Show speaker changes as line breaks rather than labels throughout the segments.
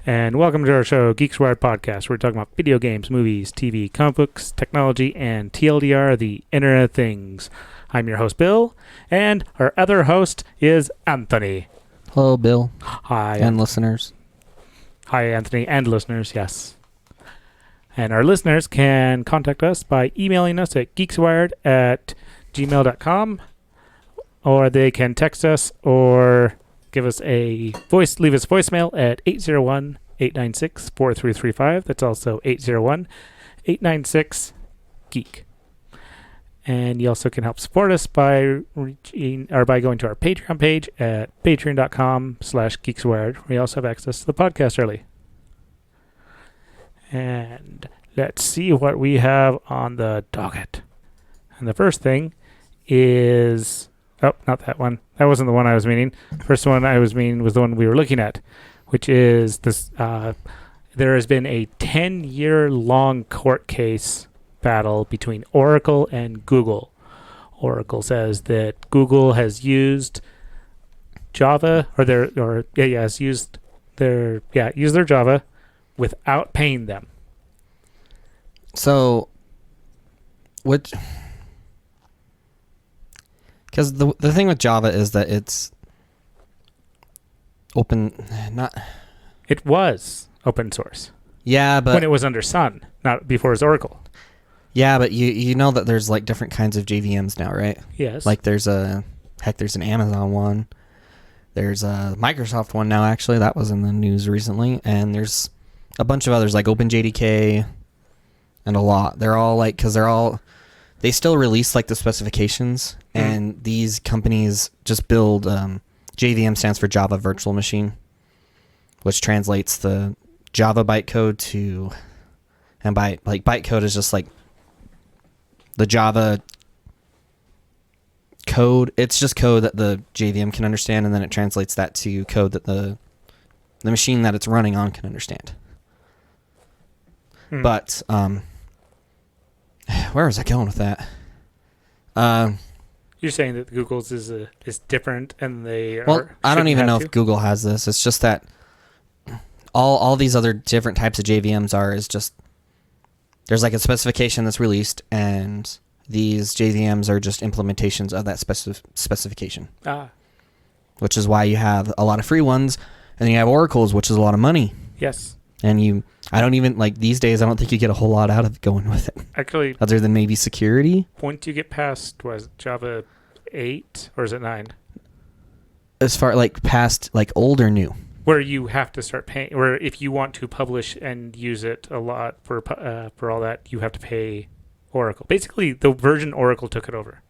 And welcome to our show, Geeks Wired Podcast. We're talking about video games, movies, TV, comic books, technology, and TLDR, the Internet of Things. I'm your host, Bill, and our other host is Anthony.
Hello, Bill.
Hi.
And listeners.
Hi, Anthony, and listeners, yes. And our listeners can contact us by emailing us at geekswired@gmail.com, or they can text us or leave us a voicemail at 801-896-4335. That's also 801-896-GEEK. And you also can help support us by going to our Patreon page at patreon.com/geekswired. We also have access to the podcast early. And let's see what we have on the docket. And the first thing is... Oh, not that one. That wasn't the one I was meaning. First one I was meaning was the one we were looking at, which is this. There has been a 10-year-long court case battle between Oracle and Google. Oracle says that Google has used Java used their Java without paying them.
So, which... Because the thing with Java is that it's It
was open source.
Yeah, but...
when it was under Sun, not before it was Oracle.
Yeah, but you know that there's like different kinds of JVMs now, right?
Yes.
Like there's an Amazon one. There's a Microsoft one now, actually. That was in the news recently. And there's a bunch of others like OpenJDK and a lot. They're all like... Because they still release like the specifications, and these companies just build JVM stands for Java Virtual Machine, which translates the Java bytecode to, and bytecode is just like the Java code. It's just code that the JVM can understand, and then it translates that to code that the machine that it's running on can understand. But where was I going with that?
You're saying that Google's is different, and
I don't even know if Google has this. It's just that all these other different types of JVMs is just there's like a specification that's released, and these JVMs are just implementations of that specification. Which is why you have a lot of free ones, and you have Oracle's, which is a lot of money.
Yes.
And I don't even, like, these days, I don't think you get a whole lot out of going with it.
Actually...
other than maybe security?
Once you get past, Java 8, or is it 9?
As far, like, past, like, old or new?
Where you have to start paying, where if you want to publish and use it a lot for all that, you have to pay Oracle. Basically, the version Oracle took it over.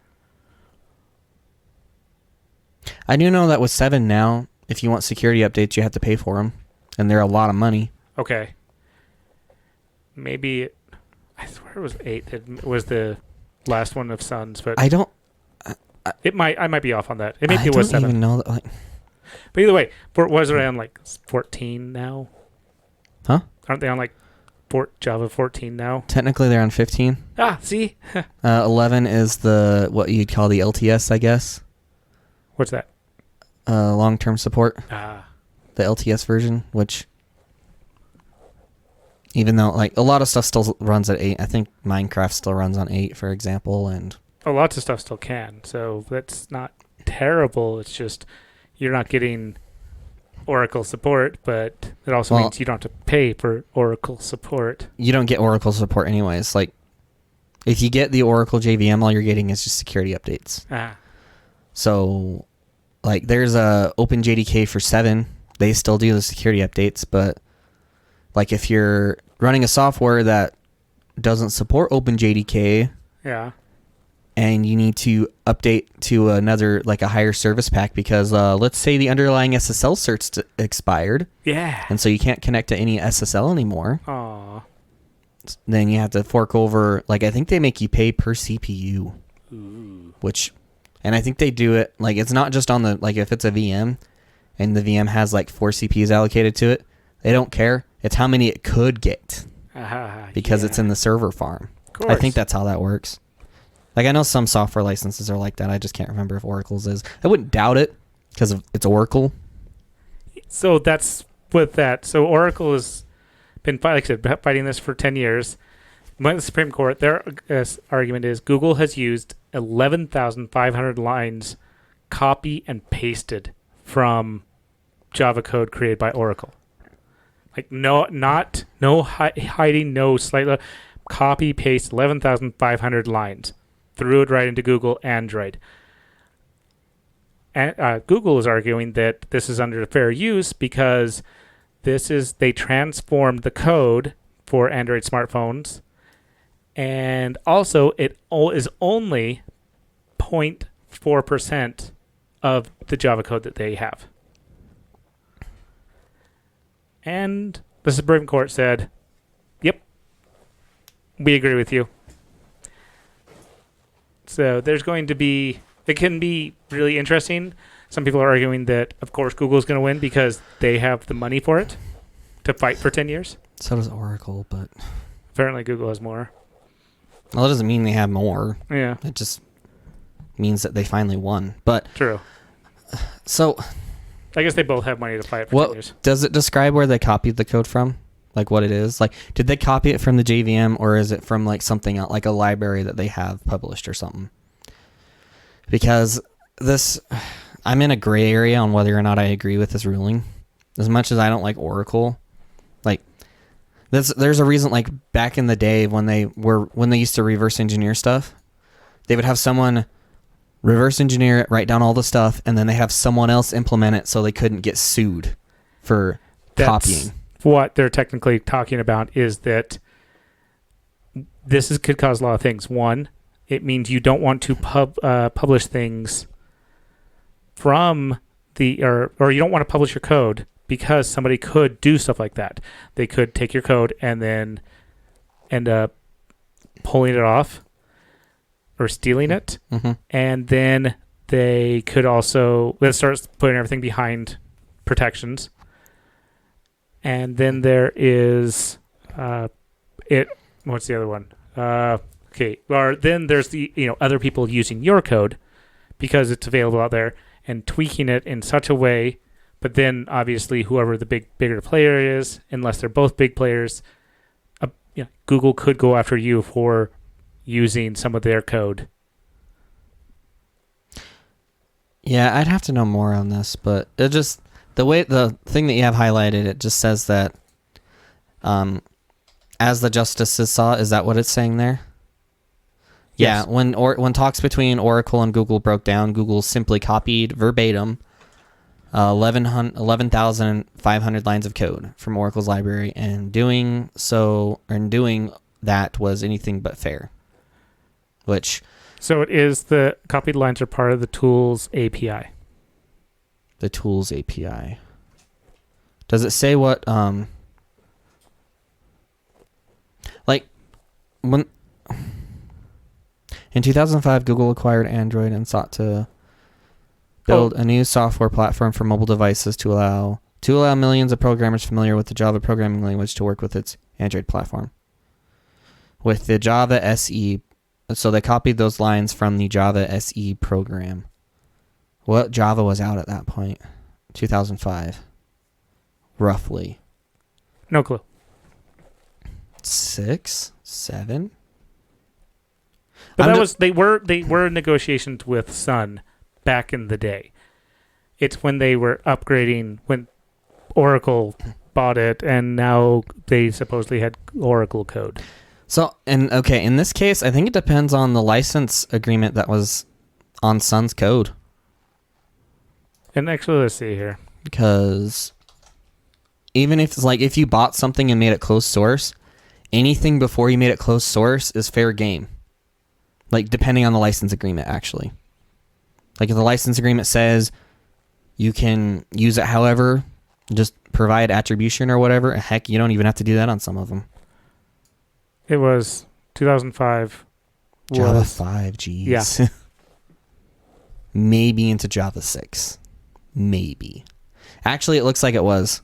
I do know that with 7 now, if you want security updates, you have to pay for them. And they're a lot of money.
Okay. Maybe, I swear it was 8 that was the last one of Sun's, but
I don't...
I might be off on that. Maybe it was 7.
I don't even know that, like...
But either way, was it on like 14 now?
Huh?
Aren't they on like Java 14 now?
Technically, they're on 15.
See?
11 is what you'd call the LTS, I guess.
What's that?
Long-term support. The LTS version, which... even though, like, a lot of stuff still runs at 8. I think Minecraft still runs on 8, for example, and...
lots of stuff still can, so that's not terrible. It's just you're not getting Oracle support, but it also means you don't have to pay for Oracle support. You don't get
Oracle support anyways. Like, if you get the Oracle JVM, all you're getting is just security updates. So, like, there's a OpenJDK for 7. They still do the security updates, but... like, if you're running a software that doesn't support OpenJDK, and you need to update to another, like a higher service pack, because let's say the underlying SSL cert's expired, and so you can't connect to any SSL anymore. Then you have to fork over. Like, I think they make you pay per CPU, which, and I think they do it like it's not just on the like if it's a VM, and the VM has like 4 CPUs allocated to it, they don't care. It's how many it could get because it's in the server farm. I think that's how that works. Like, I know some software licenses are like that. I just can't remember if Oracle's is. I wouldn't doubt it because it's Oracle.
So that's with that. So Oracle has been, like I said, fighting this for 10 years. Went to the Supreme Court. Their argument is Google has used 11,500 lines copy and pasted from Java code created by Oracle. Like no hiding, no slight copy paste 11,500 lines, threw it right into Google Android. And Google is arguing that this is under fair use because they transformed the code for Android smartphones, and also it is only 0.4% of the Java code that they have. And the Supreme Court said, yep, we agree with you. So there's going to be, it can be really interesting. Some people are arguing that, of course, Google's going to win because they have the money for it to fight for 10 years.
So does Oracle, but
apparently Google has more.
Well, it doesn't mean they have more.
Yeah.
It just means that they finally won. But
true.
So
I guess they both have money to fight for 10 years.
Does it describe where they copied the code from? Like what it is? Like, did they copy it from the JVM or is it from like something else, like a library that they have published or something? Because I'm in a gray area on whether or not I agree with this ruling. As much as I don't like Oracle, like there's a reason. Like back in the day when they used to reverse engineer stuff, they would have someone reverse engineer it, write down all the stuff, and then they have someone else implement it so they couldn't get sued for copying.
What they're technically talking about is that could cause a lot of things. One, it means you don't want to publish things from or you don't want to publish your code because somebody could do stuff like that. They could take your code and then end up pulling it off or stealing it.
Mm-hmm.
And then they could also start putting everything behind protections. And then there is what's the other one? Okay. Or then there's the other people using your code because it's available out there and tweaking it in such a way. But then obviously whoever the bigger player is, unless they're both big players, Google could go after you for using some of their code.
Yeah, I'd have to know more on this, but it just the thing that you have highlighted, it just says that as the justices saw, is that what it's saying there?
Yes.
Yeah, when talks between Oracle and Google broke down, Google simply copied verbatim 11,500 lines of code from Oracle's library, and doing that was anything but fair.
So it is the copied lines are part of the Tools API.
The Tools API. Does it say what like when in 2005 Google acquired Android and sought to build a new software platform for mobile devices to allow millions of programmers familiar with the Java programming language to work with its Android platform. With the Java SE, so they copied those lines from the Java SE program. What Java was out at that point? 2005. Roughly.
No clue.
6, 7.
But they were in negotiations with Sun back in the day. It's when they were upgrading, when Oracle bought it, and now they supposedly had Oracle code.
So, in this case, I think it depends on the license agreement that was on Sun's code.
And actually, let's see here.
Because even if it's like if you bought something and made it closed source, anything before you made it closed source is fair game. Like depending on the license agreement, actually. Like if the license agreement says you can use it however, just provide attribution or whatever, heck, you don't even have to do that on some of them.
It was 2005.
Java 5, geez.
Yeah.
Maybe into Java 6. Maybe. Actually, it looks like it was.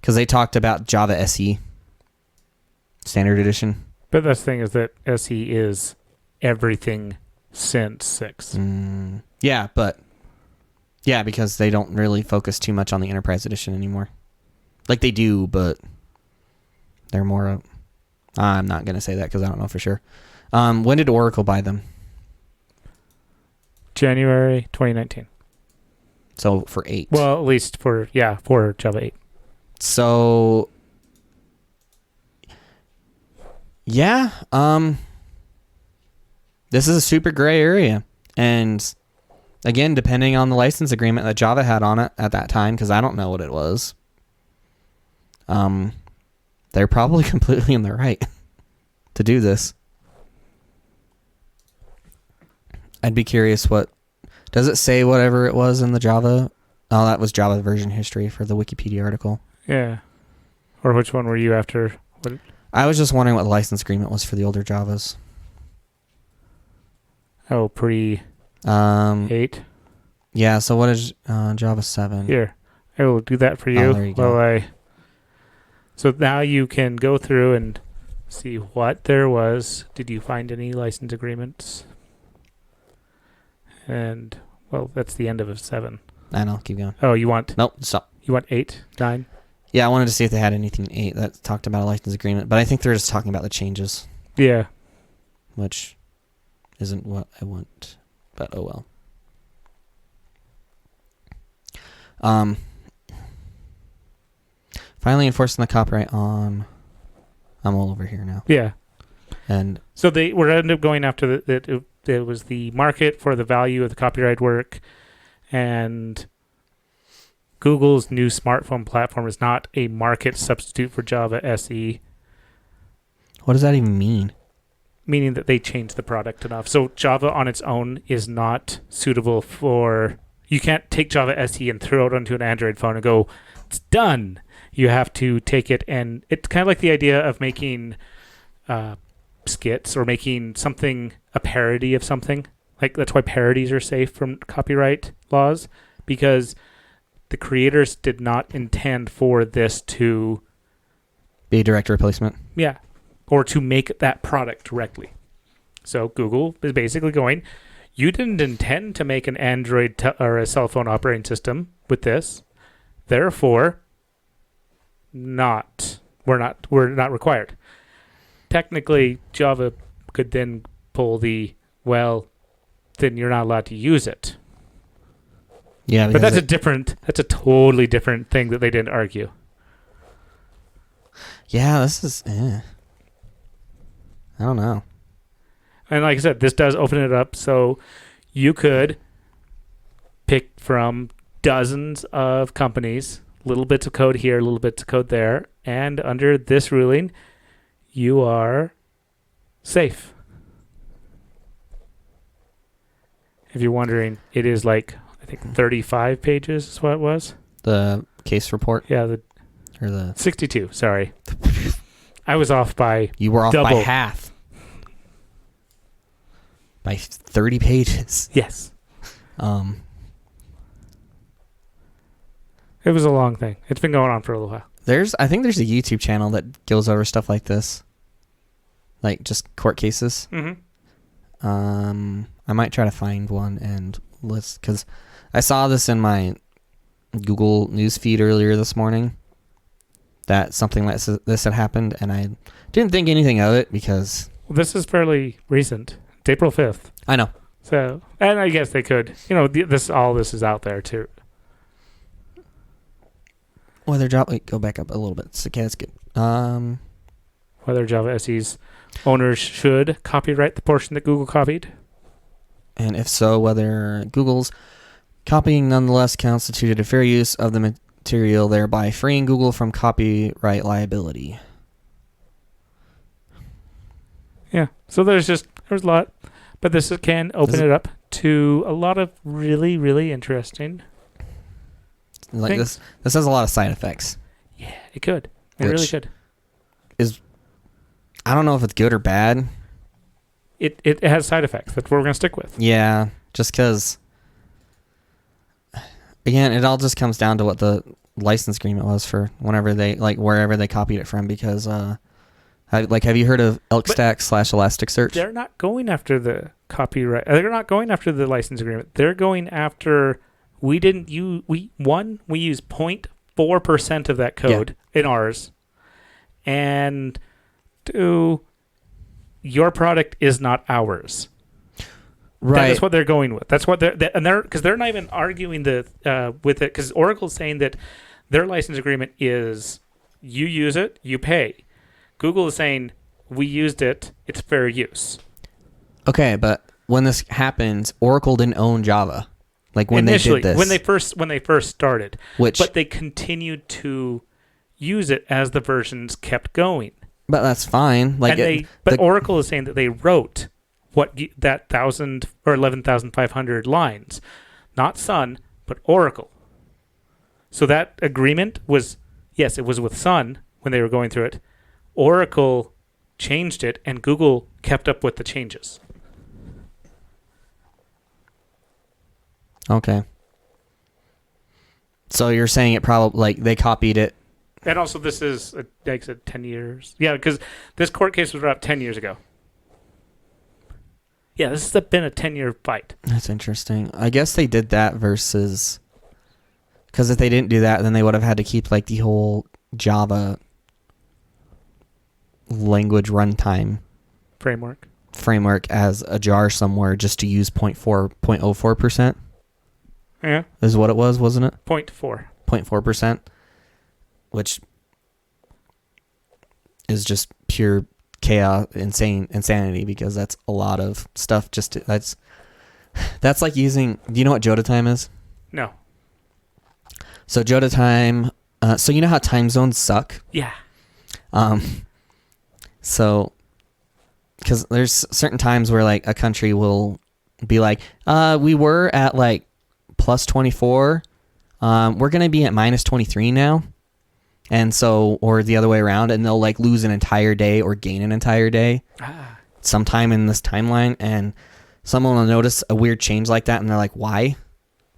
Because they talked about Java SE. Standard Edition.
But the thing is that SE is everything since 6.
Yeah, because they don't really focus too much on the Enterprise Edition anymore. Like they do, but they're more. I'm not gonna say that because I don't know for sure. When did Oracle buy them?
January 2019.
So for 8.
Well, at least for Java 8.
So yeah, this is a super gray area, and again, depending on the license agreement that Java had on it at that time, because I don't know what it was. They're probably completely in the right to do this. I'd be curious does it say whatever it was in the Java? Oh, that was Java version history for the Wikipedia article.
Yeah. Or which one were you after?
I was just wondering what the license agreement was for the older Javas.
Oh, pre 8?
Yeah, so what is Java 7?
Here. I will do that for you.
Oh, there you go.
So now you can go through and see what there was. Did you find any license agreements? And, well, that's the end of 7.
I know, keep going.
Oh, you want...
Nope, stop.
You want 8, 9?
Yeah, I wanted to see if they had anything in 8 that talked about a license agreement, but I think they're just talking about the changes.
Yeah.
Which isn't what I want, but oh well. Finally enforcing the copyright on... I'm all over here now.
Yeah.
And
so they were ended up going after it was the market for the value of the copyright work, and Google's new smartphone platform is not a market substitute for Java SE.
What does that even mean?
Meaning that they changed the product enough. So Java on its own is not suitable for... You can't take Java SE and throw it onto an Android phone and go, it's done. You have to take it, and it's kind of like the idea of making skits or making something a parody of something. Like that's why parodies are safe from copyright laws, because the creators did not intend for this to
be a direct replacement.
Yeah. Or to make that product directly. So Google is basically going, you didn't intend to make an Android or a cell phone operating system with this. Therefore, we're not required. Technically, Java could then pull then you're not allowed to use it.
Yeah,
but that's a totally different thing that they didn't argue.
Yeah, this is I don't know.
And like I said, this does open it up, so you could pick from dozens of companies, little bits of code here, little bits of code there, and under this ruling, you are safe. If you're wondering, it is like, I think 35 pages is what it was.
The case report?
Yeah,
or the
62, sorry. I was off by
You were off
double.
by half. By 30 pages.
Yes. It was a long thing. It's been going on for a little while.
I think there's a YouTube channel that goes over stuff like this. Like just court cases.
Mm-hmm.
I might try to find one and list, because I saw this in my Google news feed earlier this morning, that something like this had happened, and I didn't think anything of it because...
Well, this is fairly recent. It's April 5th.
I know.
So, and I guess they could, all this is out there too.
Whether Java... Wait, go back up a little bit. Okay, that's good.
Whether Java SE's owners should copyright the portion that Google copied.
And if so, whether Google's copying nonetheless constituted a fair use of the material, thereby freeing Google from copyright liability.
Yeah. So there's a lot, but this can open it up to a lot of really, really interesting things.
This has a lot of side effects.
Yeah, it could. It really could.
I don't know if it's good or bad.
It has side effects. That's what we're going to stick with.
Yeah, just because, again, it all just comes down to what the license agreement was for wherever they copied it from, because, have you heard of ElkStack /Elasticsearch?
They're not going after the copyright. They're not going after the license agreement. They're going after, we use 0.5 4% of that code in ours. And 2, your product is not ours.
Right.
That is what they're going with. That's what because they're not even arguing with it, because Oracle's saying that their license agreement is you use it, you pay. Google is saying we used it, it's fair use.
Okay, but when this happens, Oracle didn't own Java. Like when
Initially,
they did this.
when they first started,
but
they continued to use it as the versions kept going.
But that's fine. Like,
Oracle is saying that they wrote that 1,000 or 11,500 lines, not Sun, but Oracle. So that agreement was, yes, it was with Sun when they were going through it. Oracle changed it, and Google kept up with the changes.
Okay. So you're saying it probably, like, they copied it.
And also, this is, like I said, 10 years. Yeah, because this court case was brought up 10 years ago. Yeah, this has been a 10-year fight.
That's interesting. I guess they did that versus... Because if they didn't do that, then they would have had to keep, like, the whole Java language runtime framework as a jar somewhere just to use 0.04%.
Yeah.
Is what it was, wasn't it? 0.4%. Which is just pure chaos, insanity, because that's a lot of stuff. That's like using... Do you know what Joda time is?
No.
So Joda time... so you know how time zones suck?
Yeah.
So... Because there's certain times where, like, a country will be like, we were at, like, plus 24. We're going to be at minus 23 now. And so, or the other way around, and they'll, like, lose an entire day or gain an entire day sometime in this timeline. And someone will notice a weird change like that, and they're like, why?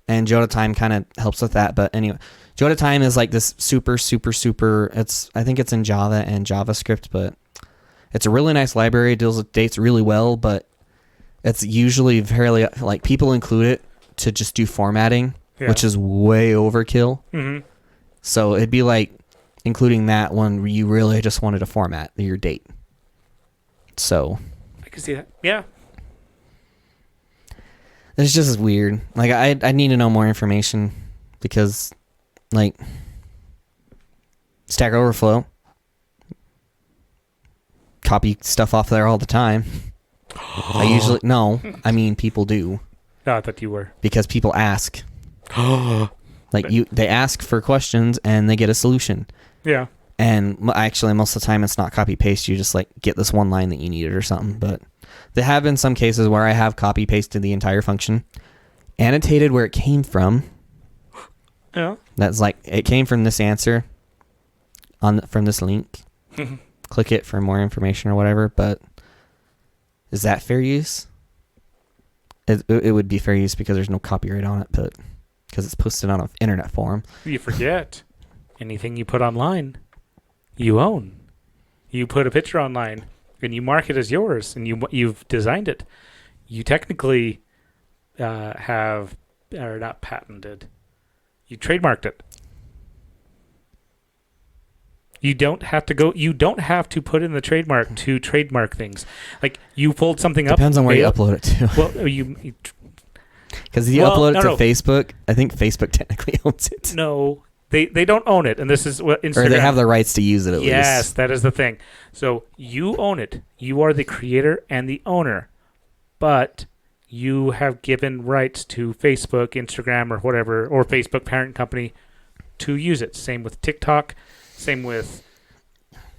And Joda time kind of helps with that. But anyway, Joda time is like this super, I think it's in Java and JavaScript, but it's a really nice library. It deals with dates really well, but it's usually fairly, like, people include it to just do formatting, which is way overkill.
Mm-hmm.
So it'd be like including that when you really just wanted to format your date. So
I can see that. Yeah.
It's just weird. Like, I need to know more information because, like, Stack Overflow, copy stuff off there all the time. I mean people do.
No, I thought you were.
Because people ask. Like, they ask for questions and they get a solution.
Yeah.
And actually, most of the time, it's not copy paste. You just, like, get this one line that you needed or something. But there have been some cases where I have copy pasted the entire function, annotated where it came from.
Yeah.
That's like, it came from this answer from this link. Click it for more information or whatever. But is that fair use? It would be fair use because there's no copyright on it, but because it's posted on an internet forum.
You forget. Anything you put online, you own. You put a picture online and you mark it as yours, and you've designed it. You technically have, or not patented, you trademarked it. You don't have to put in the trademark to trademark things. Like, you pulled something up.
Depends on where you upload it to.
Well,
because if you upload it to Facebook, I think Facebook technically owns it.
No, they don't own it, and this is what Instagram...
Or they have the rights to use it at least.
Yes, that is the thing. So you own it. You are the creator and the owner, but you have given rights to Facebook, Instagram, or whatever, or Facebook parent company to use it. Same with TikTok. Same with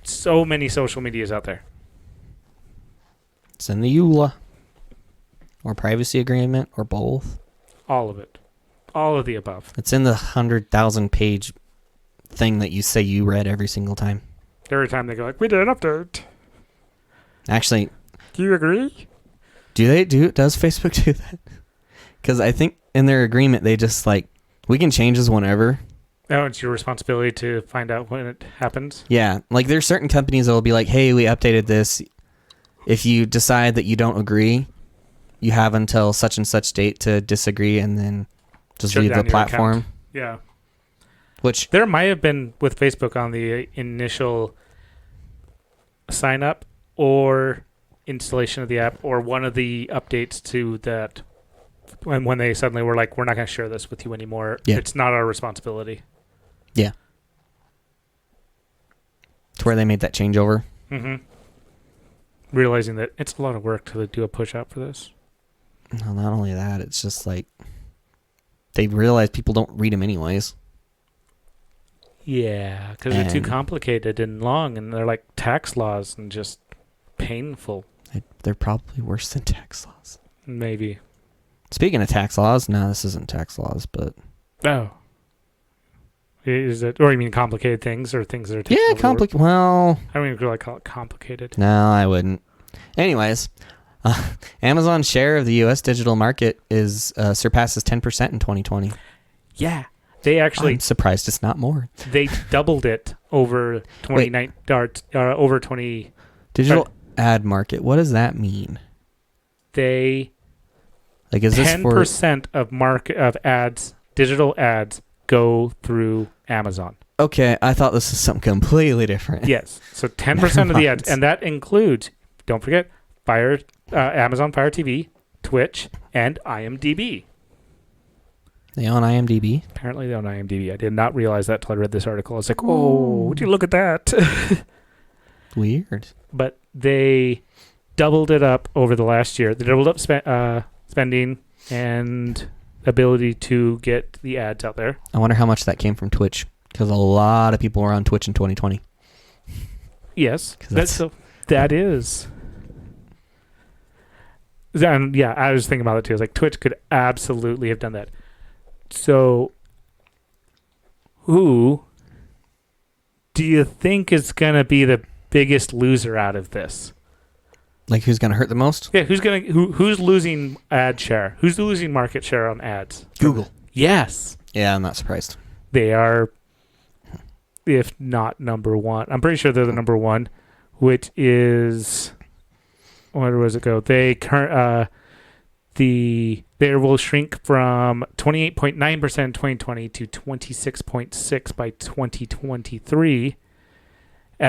so many social medias out there.
It's in the EULA. Or privacy agreement, or both.
All of it. All of the above.
It's in the 100,000 page thing that you say you read every single time.
Every time they go like, we did an update.
Actually.
Do you agree?
Does Facebook do that? Because I think in their agreement, they just like, we can change this whenever.
Oh, it's your responsibility to find out when it happens?
Yeah. Like, there's certain companies that will be like, hey, we updated this. If you decide that you don't agree, you have until such and such date to disagree and then just leave the platform.
Yeah.
Which
there might have been with Facebook on the initial sign up or installation of the app, or one of the updates to that when they suddenly were like, we're not going to share this with you anymore.
Yeah.
It's not our responsibility.
Yeah. To where they made that changeover.
Mm-hmm. Realizing that it's a lot of work to do a push out for this.
No, not only that, it's just like they realize people don't read them anyways.
Yeah, because they're too complicated and long, and they're like tax laws and just painful.
They're probably worse than tax laws.
Maybe.
Speaking of tax laws, no, this isn't tax laws, but...
Oh. Is it, or you mean complicated things, or things that are...
Yeah, complicated. Well...
I don't even really call it complicated.
No, I wouldn't. Anyways, Amazon's share of the U.S. digital market is surpasses 10% in 2020.
Yeah. They actually...
I'm surprised it's not more.
They doubled it over 20...
Digital ad market, what does that mean?
They...
Like, is this for...
10% of ads, digital ads, go through Amazon.
Okay, I thought this was something completely different.
Yes. So 10% of the ads, and that includes, don't forget, Amazon Fire TV, Twitch, and IMDb.
They own IMDb?
Apparently they own IMDb. I did not realize that till I read this article. I was like, oh, would you look at that?
Weird.
But they doubled it up over the last year. They doubled up spending and ability to get the ads out there.
I wonder how much that came from Twitch, because a lot of people were on Twitch in 2020.
Yes, that is. And yeah, I was thinking about it too. I was like, Twitch could absolutely have done that. So, who do you think is going to be the biggest loser out of this?
Like, who's going to hurt the most?
Yeah, who's losing ad share? Who's losing market share on ads?
Google.
Yes.
Yeah, I'm not surprised.
They are, if not number one. I'm pretty sure they're the number one, which is, where does it go? They will shrink from 28.9% in 2020 to 26.6% by 2023.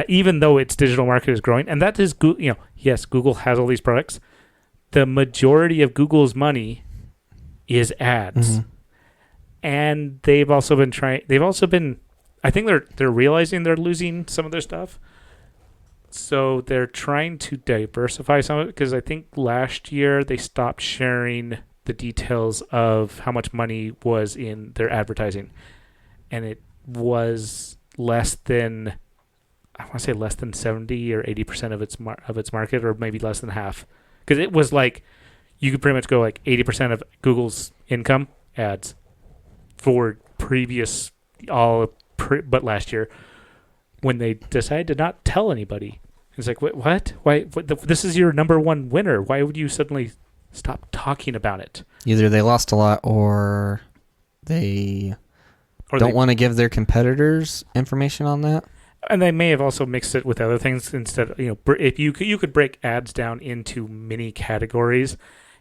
Even though its digital market is growing, and that is Google. Yes, Google has all these products. The majority of Google's money is ads, and they've also been trying. I think they're realizing they're losing some of their stuff, so they're trying to diversify some of it. Because I think last year they stopped sharing the details of how much money was in their advertising, and it was less than. I want to say less than 70 or 80% of its market, or maybe less than half. Because it was like, you could pretty much go like 80% of Google's income ads for but last year, when they decided to not tell anybody. It's like, what? Why? This is your number one winner. Why would you suddenly stop talking about it?
Either they lost a lot, or they don't want to give their competitors information on that.
And they may have also mixed it with other things instead. If you could break ads down into mini categories,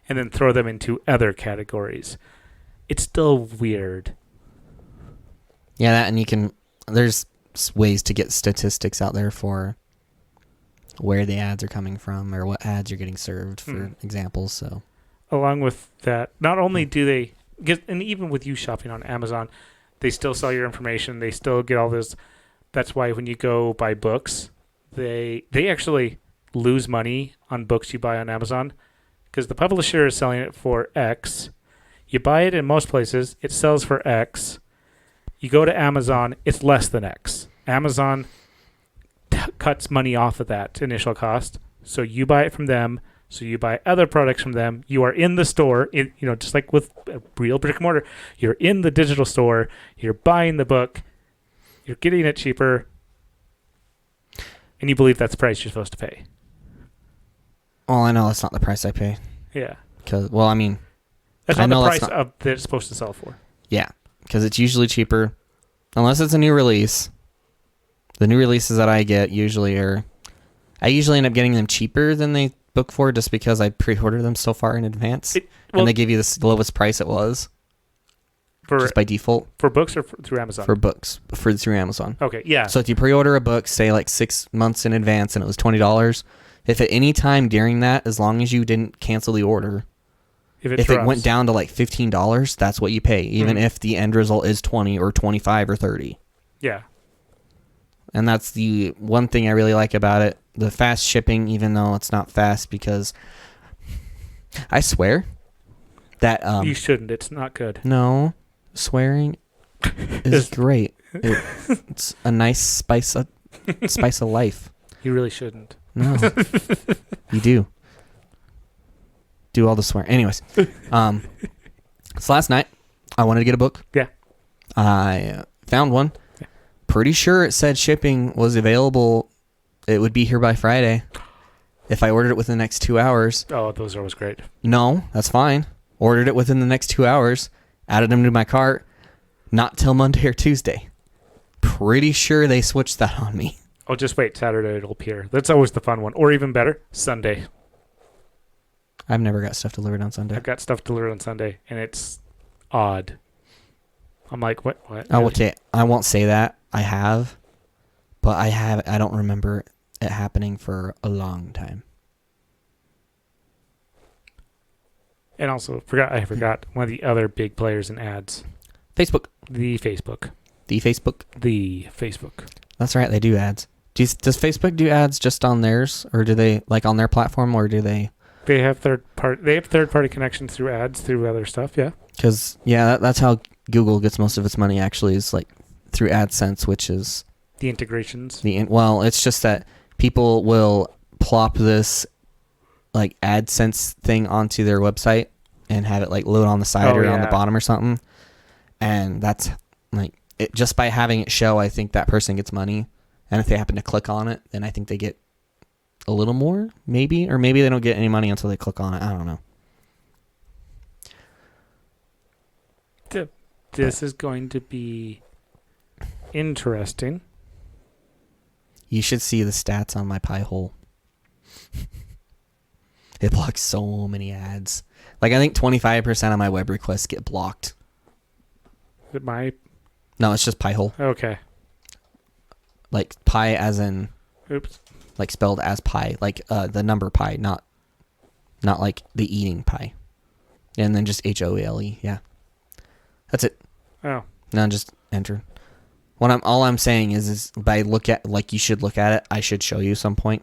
and then throw them into other categories. It's still weird.
Yeah, and there's ways to get statistics out there for where the ads are coming from, or what ads you're getting served, for examples. So,
along with that, not only do they get, and even with you shopping on Amazon, they still sell your information. They still get all this. That's why when you go buy books, they actually lose money on books you buy on Amazon, because the publisher is selling it for X. You buy it in most places, it sells for X. You go to Amazon, it's less than X. Amazon cuts money off of that initial cost, so you buy it from them. So you buy other products from them. You are in the store, just like with a real brick and mortar. You're in the digital store. You're buying the book. You're getting it cheaper, and you believe that's the price you're supposed to pay.
Well, I know that's not the price I pay.
Yeah.
That's not
the price that it's supposed to sell for.
Yeah, because it's usually cheaper, unless it's a new release. The new releases that I get I usually end up getting them cheaper than they book for, just because I pre-order them so far in advance, and they give you the lowest price it was. just by default.
For books or through Amazon?
For books, through Amazon.
Okay, yeah.
So if you pre-order a book, say like 6 months in advance, and it was $20, if at any time during that, as long as you didn't cancel the order, if it went down to like $15, that's what you pay, even if the end result is 20 or 25 or 30.
Yeah.
And that's the one thing I really like about it. The fast shipping, even though it's not fast, because I swear that...
you shouldn't. It's not good.
No. Swearing is great. It's a nice spice of life.
You really shouldn't.
No. You do. Do all the swearing. Anyways. So last night, I wanted to get a book.
Yeah.
I found one. Pretty sure it said shipping was available. It would be here by Friday if I ordered it within the next 2 hours.
Oh, those are always great.
No, that's fine. Ordered it within the next 2 hours. Added them to my cart. Not till Monday or Tuesday. Pretty sure they switched that on me.
Oh, just wait. Saturday it'll appear. That's always the fun one. Or even better, Sunday.
I've never got stuff delivered on Sunday.
I've got stuff delivered on Sunday, and it's odd. I'm like, what?
Oh, really? Okay. I won't say that. I have, but I don't remember it happening for a long time.
And also, I forgot one of the other big players in ads.
Facebook.
The Facebook.
That's right. They do ads. Does Facebook do ads just on theirs, or do they like on their platform, or do they?
They have third party connections through ads through other stuff. Yeah.
Because that's how Google gets most of its money. Actually, is like through AdSense, which is
the integrations.
Well, it's just that people will plop this like AdSense thing onto their website and have it like load on the side or on the bottom or something. And that's like it, just by having it show, I think that person gets money. And if they happen to click on it, then I think they get a little more, maybe. Or maybe they don't get any money until they click on it. I don't know.
This is going to be interesting.
You should see the stats on my Pi hole. It blocks so many ads. Like I think 25% of my web requests get blocked.
Is it my?
No, it's just Pi hole.
Okay.
Like pi as in.
Oops.
Like spelled as pi, like the number pi, not like the eating pie. And then just HOELE. Yeah. That's it.
Oh.
No, just enter. All I'm saying is by you should look at it, I should show you some point.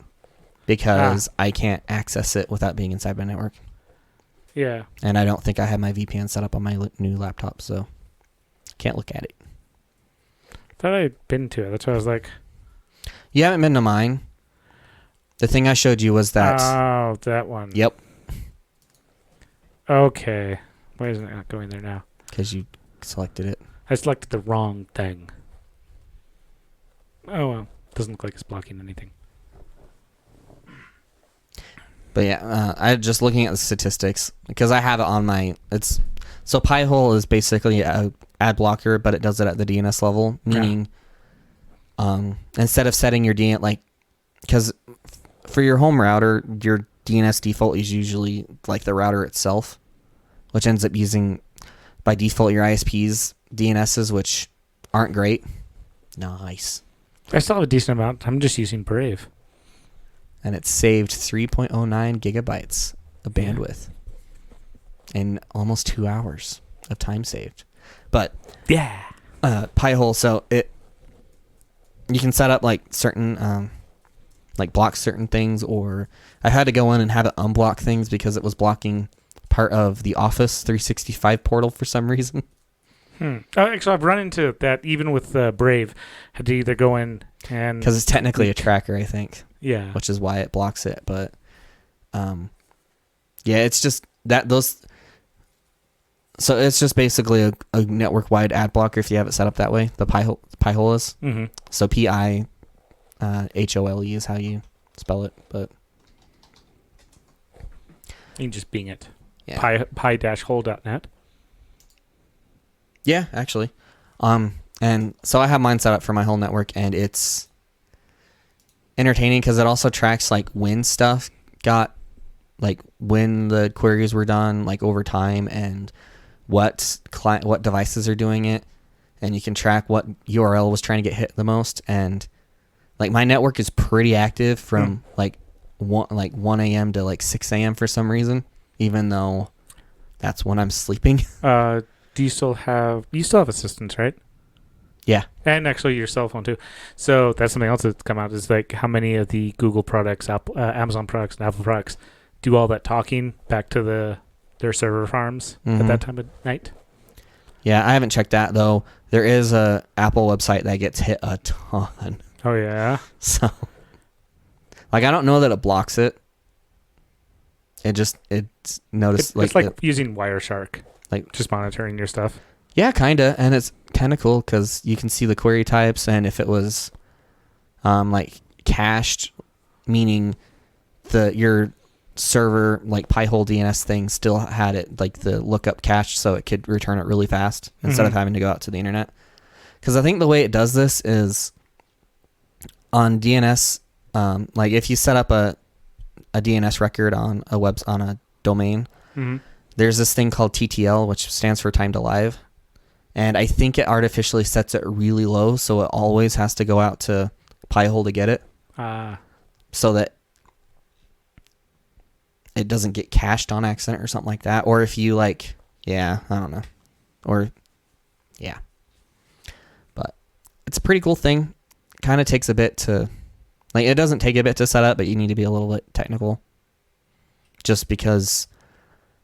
Because I can't access it without being inside my network.
Yeah.
And I don't think I have my VPN set up on my new laptop, so can't look at it.
Thought I'd been to it. That's why I was like.
You haven't been to mine. The thing I showed you was that.
Oh, that one.
Yep.
Okay. Why isn't it not going there now?
Because you selected it.
I selected the wrong thing. Oh, well. Doesn't look like it's blocking anything.
But yeah, I just looking at the statistics because I have it on my. So Pi-hole is basically a ad blocker, but it does it at the DNS level, meaning instead of setting your DNS like because for your home router, your DNS default is usually like the router itself, which ends up using by default your ISP's DNSs, which aren't great. Nice.
I still have a decent amount. I'm just using Brave.
And it saved 3.09 gigabytes of bandwidth in almost 2 hours of time saved. But
yeah,
Pi-hole. So you can set up like certain like block certain things, or I had to go in and have it unblock things because it was blocking part of the Office 365 portal for some reason.
Actually, I've run into that even with Brave. Had to either go in and
because it's technically a tracker, I think.
Yeah,
which is why it blocks it. But yeah, it's just that those. So it's just basically a network-wide ad blocker if you have it set up that way. The Pi-hole is.
Mm-hmm.
So PIHOLE is how you spell it, but
you can just Bing it.
Yeah.
Pi-hole.net.
Yeah, actually. And so I have mine set up for my whole network, and it's entertaining because it also tracks like when stuff got, like when the queries were done, like over time, and what devices are doing it, and you can track what URL was trying to get hit the most. And like my network is pretty active from like 1 a.m. to like 6 a.m. for some reason, even though that's when I'm sleeping.
Do you still have assistants, right?
Yeah.
And actually your cell phone too. So that's something else that's come out is like how many of the Google products, Amazon products, and Apple products do all that talking back to their server farms at that time of night.
Yeah, I haven't checked that though. There is a Apple website that gets hit a ton.
Oh yeah.
So like I don't know that it blocks it. It's noticed
it's like using Wireshark, like just monitoring your stuff.
Yeah, kinda, and it's kind of cool because you can see the query types, and if it was, like cached, meaning your server like Pi-hole DNS thing still had it like the lookup cached, so it could return it really fast instead of having to go out to the internet. Because I think the way it does this is on DNS, like if you set up a DNS record on a domain, there's this thing called TTL, which stands for time to live. And I think it artificially sets it really low, so it always has to go out to Pi-hole to get it. So that it doesn't get cached on accident or something like that. Or if you I don't know. But it's a pretty cool thing. Kind of takes a bit to, it doesn't take a bit to set up, but you need to be a little bit technical. Just because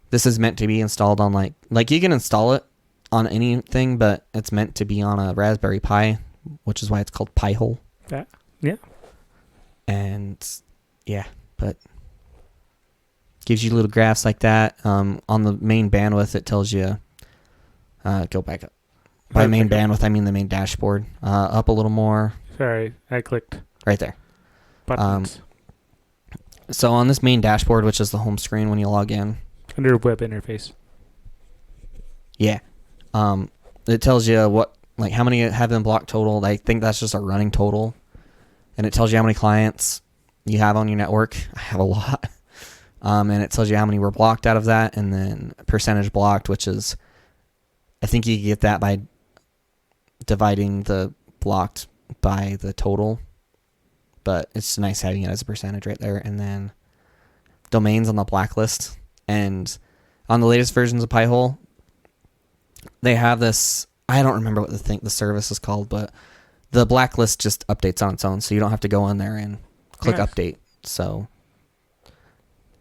this is meant to be installed on like you can install it on anything, but it's meant to be on a Raspberry Pi, which is why it's called Pi-hole.
Yeah.
And yeah, but gives you little graphs like that. On the main bandwidth, it tells you, go back up. By main bandwidth, I mean the main dashboard. Up a little more.
Sorry, I clicked.
Right there.
Buttons.
So on this main dashboard, which is the home screen when you log in.
Under web interface.
Yeah. It tells you how many have been blocked total. I think that's just a running total. And it tells you how many clients you have on your network. I have a lot. And it tells you how many were blocked out of that, and then percentage blocked, which is, I think you get that by dividing the blocked by the total. But it's nice having it as a percentage right there. And then domains on the blacklist. And on the latest versions of Pi-hole, they have this, I don't remember what the service is called, but the blacklist just updates on its own, so you don't have to go in there and click update. So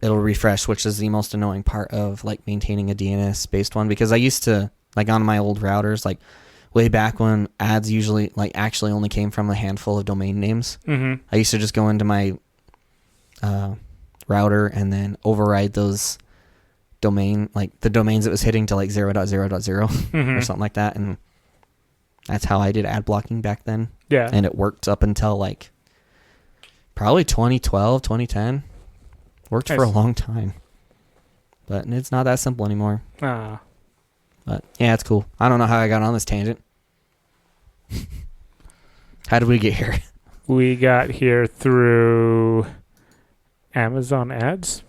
it'll refresh, which is the most annoying part of maintaining a DNS based one, because I used to on my old routers, way back when ads usually actually only came from a handful of domain names. I used to just go into my router and then override those the domains it was hitting to 0.0.0 or something like that, and that's how I did ad blocking back then.
Yeah.
And it worked up until probably 2012, 2010. Worked for a long time. But it's not that simple anymore. But yeah, it's cool. I don't know how I got on this tangent. How did we get here?
We got here through Amazon ads.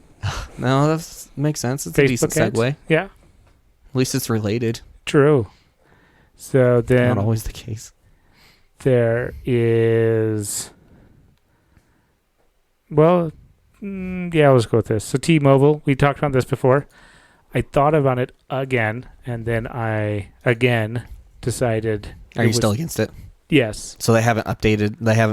No, that makes sense. It's
Facebook
a decent
ads?
segue.
Yeah.
At least it's related.
True. So then...
Not always the case.
There is... Well, yeah, let's go with this. So T-Mobile, we talked about this before. I thought about it again, and then I, again, decided...
Are you still against it?
Yes.
So they haven't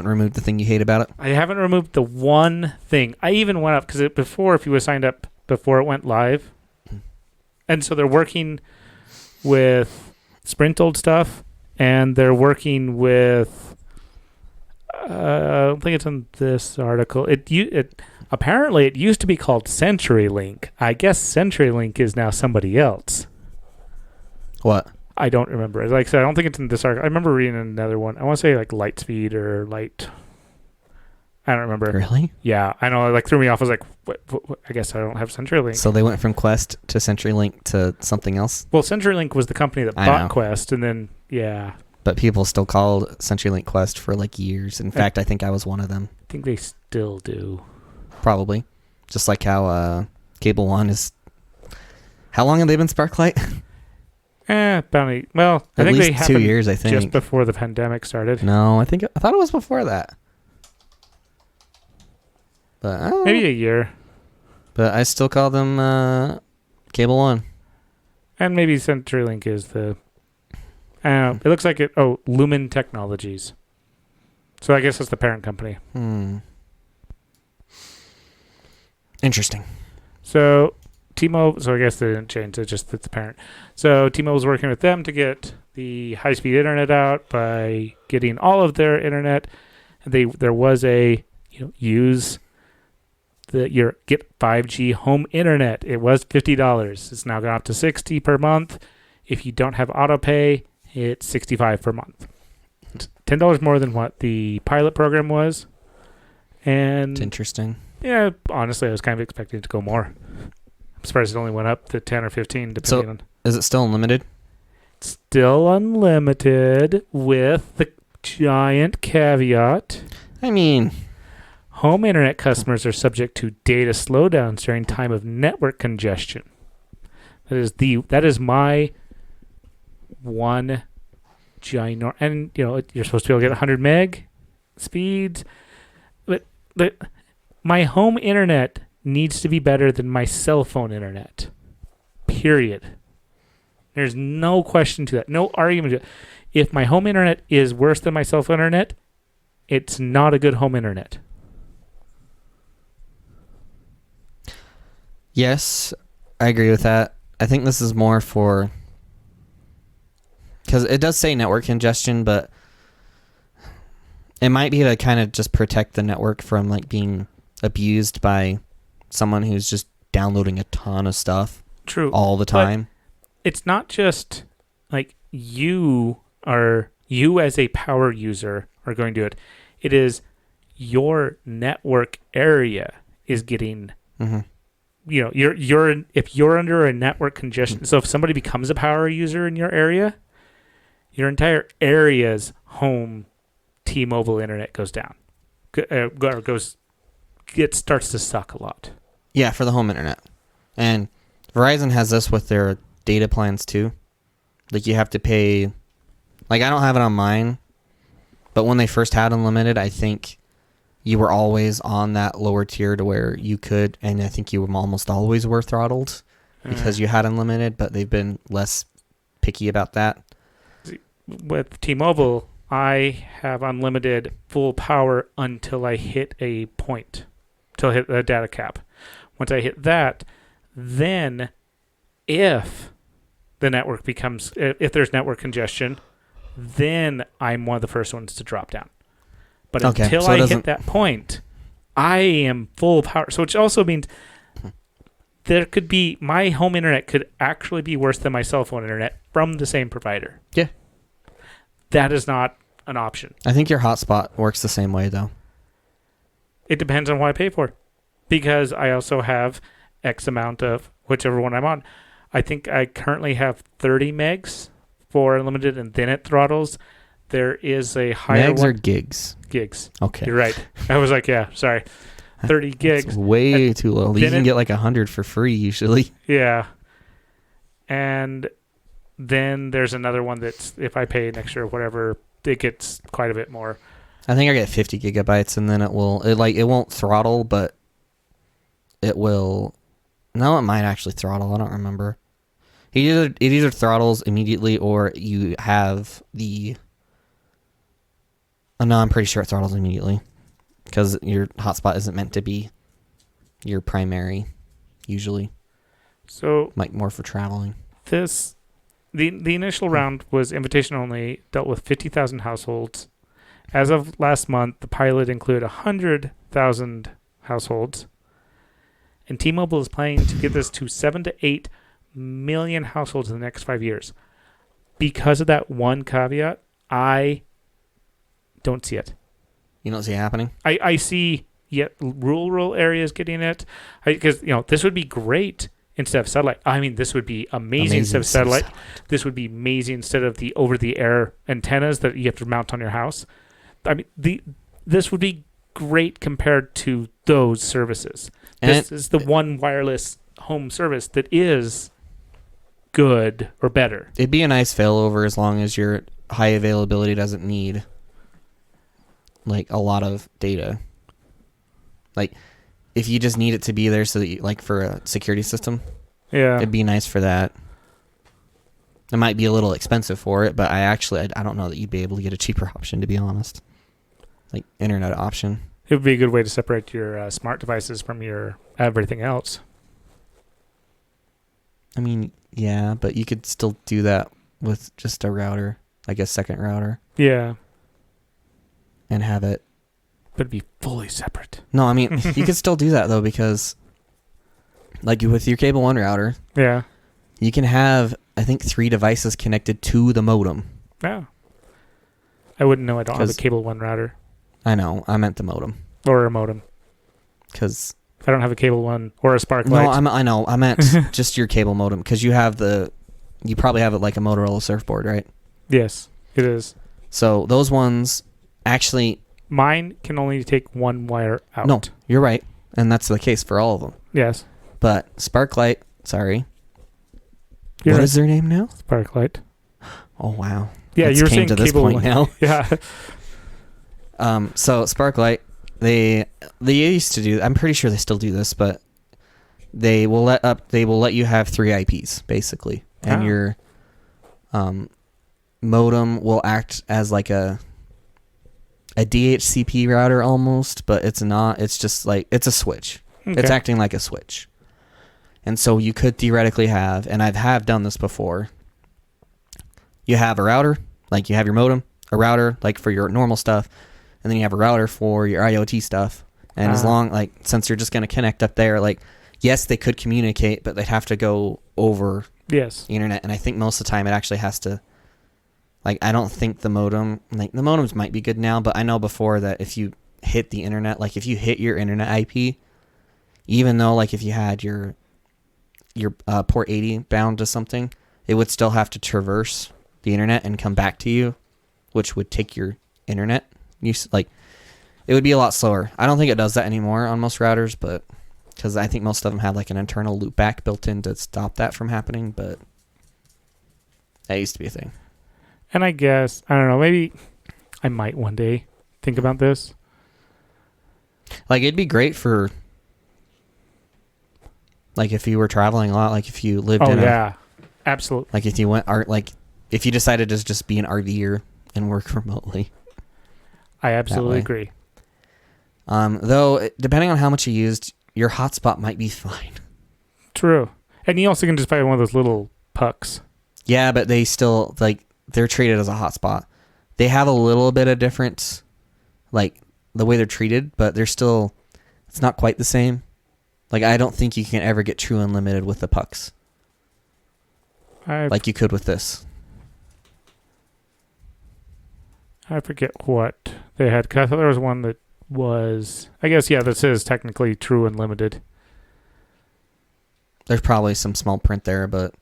removed the thing you hate about it?
I haven't removed the one thing. I even went up, because before, if you were signed up before it went live, and so they're working with Sprint old stuff, and they're working with, I don't think it's in this article. Apparently, it used to be called CenturyLink. I guess CenturyLink is now somebody else.
What?
I don't remember. Like I said, I don't think it's in this article. I remember reading another one. I want to say Lightspeed or Light. I don't remember.
Really?
Yeah, I know. It threw me off. I was like, what? I guess I don't have CenturyLink.
So they went from Quest to CenturyLink to something else?
Well, CenturyLink was the company that bought Quest, and then, yeah.
But people still called CenturyLink Quest for years. In fact, I think I was one of them.
I think they still do.
Probably. Just like how Cable One is... How long have they been Sparklight?
Well, I
At
think
least
they happened
2 years, I think.
just before the pandemic started.
No, I thought it was before that. But
Maybe a year.
But I still call them Cable One.
And maybe CenturyLink is the... I don't know. It looks like it... Oh, Lumen Technologies. So I guess it's the parent company.
Interesting.
So T-Mobile... So I guess they didn't change. It's the parent. So T-Mobile's working with them to get the high-speed internet out by getting all of their internet. There was a... use... get 5G home internet. It was $50. It's now gone up to $60 per month. If you don't have auto pay, it's $65 per month. It's $10 more than what the pilot program was. And
it's interesting.
Yeah, honestly, I was kind of expecting it to go more. I'm surprised it only went up to 10 or 15 depending on.
Is it still unlimited?
It's still unlimited with the giant caveat.
I mean,
home internet customers are subject to data slowdowns during time of network congestion. That is my one giant, and you're supposed to be able to get 100 meg speeds, but my home internet needs to be better than my cell phone internet. Period. There's no question to that. No argument to it. If my home internet is worse than my cell phone internet, it's not a good home internet.
Yes, I agree with that. I think this is more for... Because it does say network congestion, but it might be to kind of just protect the network from being abused by someone who's just downloading a ton of stuff.
True.
All the time.
But it's not just you as a power user are going to do it. It is your network area is getting... Mm-hmm. If you're under a network congestion, so if somebody becomes a power user in your area, your entire area's home T-Mobile internet goes down, it starts to suck a lot.
Yeah, for the home internet, and Verizon has this with their data plans too. You have to pay. I don't have it on mine, but when they first had unlimited, I think you were always on that lower tier to where you could, and I think you almost always were throttled because you had unlimited, but they've been less picky about that.
With T-Mobile, I have unlimited full power until I hit a point, until I hit the data cap. Once I hit that, then if there's network congestion, then I'm one of the first ones to drop down. But until I hit that point, I am full power. So which also means my home internet could actually be worse than my cell phone internet from the same provider.
Yeah.
That is not an option.
I think your hotspot works the same way, though.
It depends on what I pay for. Because I also have X amount of whichever one I'm on. I think I currently have 30 megs for unlimited, and then it throttles. There is a higher
megs
one.
Or gigs?
Gigs.
Okay.
You're right. I was sorry. 30 gigs.
It's way too low. You can get 100 for free usually.
Yeah. And then there's another one that's, if I pay an extra whatever, it gets quite a bit more.
I think I get 50 gigabytes, and then it won't throttle, but it will... No, it might actually throttle. I don't remember. It either throttles immediately or you have the... No, I'm pretty sure it throttles immediately because your hotspot isn't meant to be your primary, usually.
So,
more for traveling.
The initial round was invitation only, dealt with 50,000 households. As of last month, the pilot included 100,000 households. And T-Mobile is planning to get this to 7 to 8 million households in the next 5 years. Because of that one caveat, I don't see it.
You don't see it happening?
I see rural areas getting it. Because, this would be great instead of satellite. I mean, this would be amazing instead of satellite. This would be amazing instead of the over-the-air antennas that you have to mount on your house. I mean, this would be great compared to those services. This is the one wireless home service that is good or better.
It'd be a nice failover as long as your high availability doesn't need like a lot of data. Like if you just need it to be there so that you, like for a security system, it'd be nice for that. It might be a little expensive for it, but I don't know that you'd be able to get a cheaper option, to be honest. Like internet option.
It would be a good way to separate your smart devices from your everything else.
I mean, yeah, but you could still do that with just a router, like a second router.
Yeah.
And have it.
But it'd be fully separate.
No, I mean, you could still do that, though, because like with your Cable 1 router,
yeah,
you can have, I think, 3 devices connected to the modem.
Yeah. I wouldn't know. I don't have a Cable 1 router.
I know. I meant the modem.
Or a modem.
Because
I don't have a Cable 1 or a Sparklight.
No, I know. I meant just your cable modem, because you probably have it like a Motorola Surfboard, right?
Yes, it is.
So those ones actually...
Mine can only take one wire out.
No, you're right. And that's the case for all of them.
Yes.
But Sparklight, sorry.
What
is their name now?
Sparklight.
Oh, wow.
Yeah, you're saying
to this
Cable
point
1.
now.
Yeah.
So Sparklight, they used to do, I'm pretty sure they still do this, but they will let you have 3 IPs basically, and your modem will act as like a DHCP router almost, but it's not. It's just like it's a switch. Okay. It's acting like a switch, and so you could theoretically have, and have done this before. You have a router, like you have your modem, a router like for your normal stuff, and then you have a router for your IoT stuff. And as long, like, since you're just going to connect up there, like, yes, they could communicate, but they'd have to go over the internet. And I think most of the time it actually has to, like, I don't think the modems might be good now, but I know before that if you hit the internet, like, if you hit your internet IP, even though, like, if you had your port 80 bound to something, it would still have to traverse the internet and come back to you, which would take your internet use, like, it would be a lot slower. I don't think it does that anymore on most routers, but because I think most of them have like an internal loopback built in to stop that from happening, but that used to be a thing.
And I guess, I don't know, maybe I might one day think about this.
Like, it'd be great for, like, if you were traveling a lot, like if you lived
absolutely.
Like if you went if you decided to just be an RVer and work remotely.
I absolutely agree.
Though, depending on how much you used, your hotspot might be fine.
True. And you also can just buy one of those little pucks. Yeah,
but they still, like, they're treated as a hotspot. They have a little bit of difference, like, the way they're treated, but they're still, it's not quite the same. Like, I don't think you can ever get true unlimited with the pucks. Like you could with this.
I forget what they had. 'Cause I thought there was one that was, I guess, this is technically true unlimited.
There's probably some small print there, but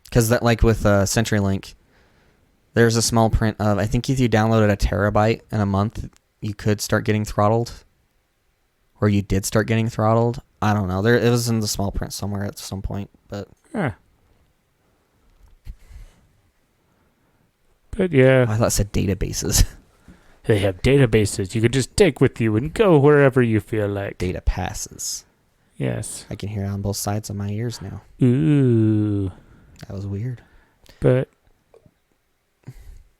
because that, like with CenturyLink, there's a small print of, I think if you downloaded a terabyte in a month, you could start getting throttled, or you did start getting throttled. I don't know. It was in the small print somewhere at some point, but.
But yeah.
I thought it said databases.
They have databases you could just take with you and go wherever you feel like.
Data passes.
Yes.
I can hear it on both sides of my ears now.
Ooh.
That was weird.
But,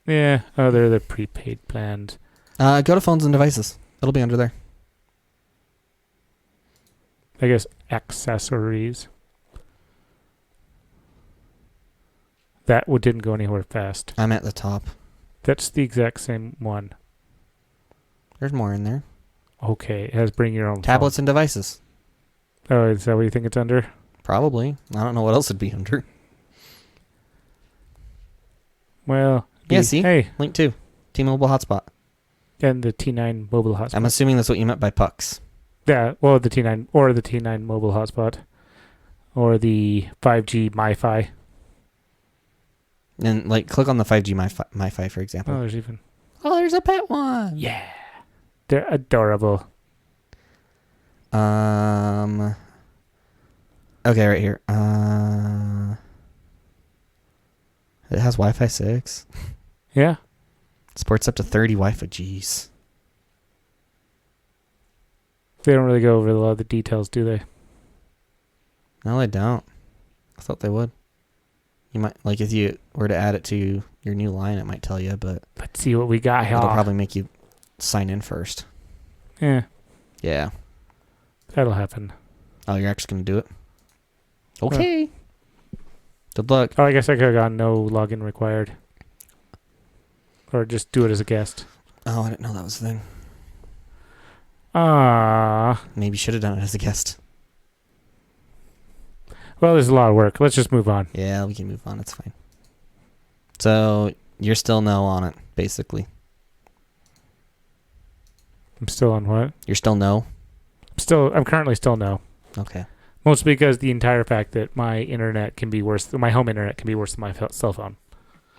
yeah. Oh, they're the prepaid plans.
Go to phones and devices. It'll be under there.
I guess accessories. That didn't go anywhere fast.
I'm at the top.
That's the exact same one.
There's more in there.
Okay, it has bring your own
tablets
phone.
And devices.
Oh, is that what you think it's under?
Probably. I don't know what else it'd be under.
Well,
see? Hey. Link 2. T-Mobile hotspot.
And the T9 mobile hotspot.
I'm assuming that's what you meant by pucks.
Yeah, well, the T9 or the T9 mobile hotspot. Or the 5G MiFi.
And, like, click on the 5G MiFi, for example.
Oh, there's
a pet one.
Yeah. They're adorable.
Okay, right here. It has Wi-Fi 6.
Yeah.
Supports up to 30 Wi-Fi. Jeez.
They don't really go over a lot of the details, do they?
No, they don't. I thought they would. You might, like, if you were to add it to your new line, it might tell you, but
Let's see what we got here.
it'll probably make you sign in first.
Yeah.
Yeah.
That'll happen.
Oh, you're actually going to do it? Okay. Good luck.
Oh, I guess I could have gone no login required. Or just do it as a guest.
Oh, I didn't know that was the thing. Maybe you should have done it as a guest.
Well, there's a lot of work. Let's just move on.
Yeah, we can move on. It's fine. So, you're still no on it, basically.
I'm still on what?
You're still no?
I'm currently still no.
Okay.
Mostly because the entire fact that my internet can be worse, my home internet can be worse than my cell phone.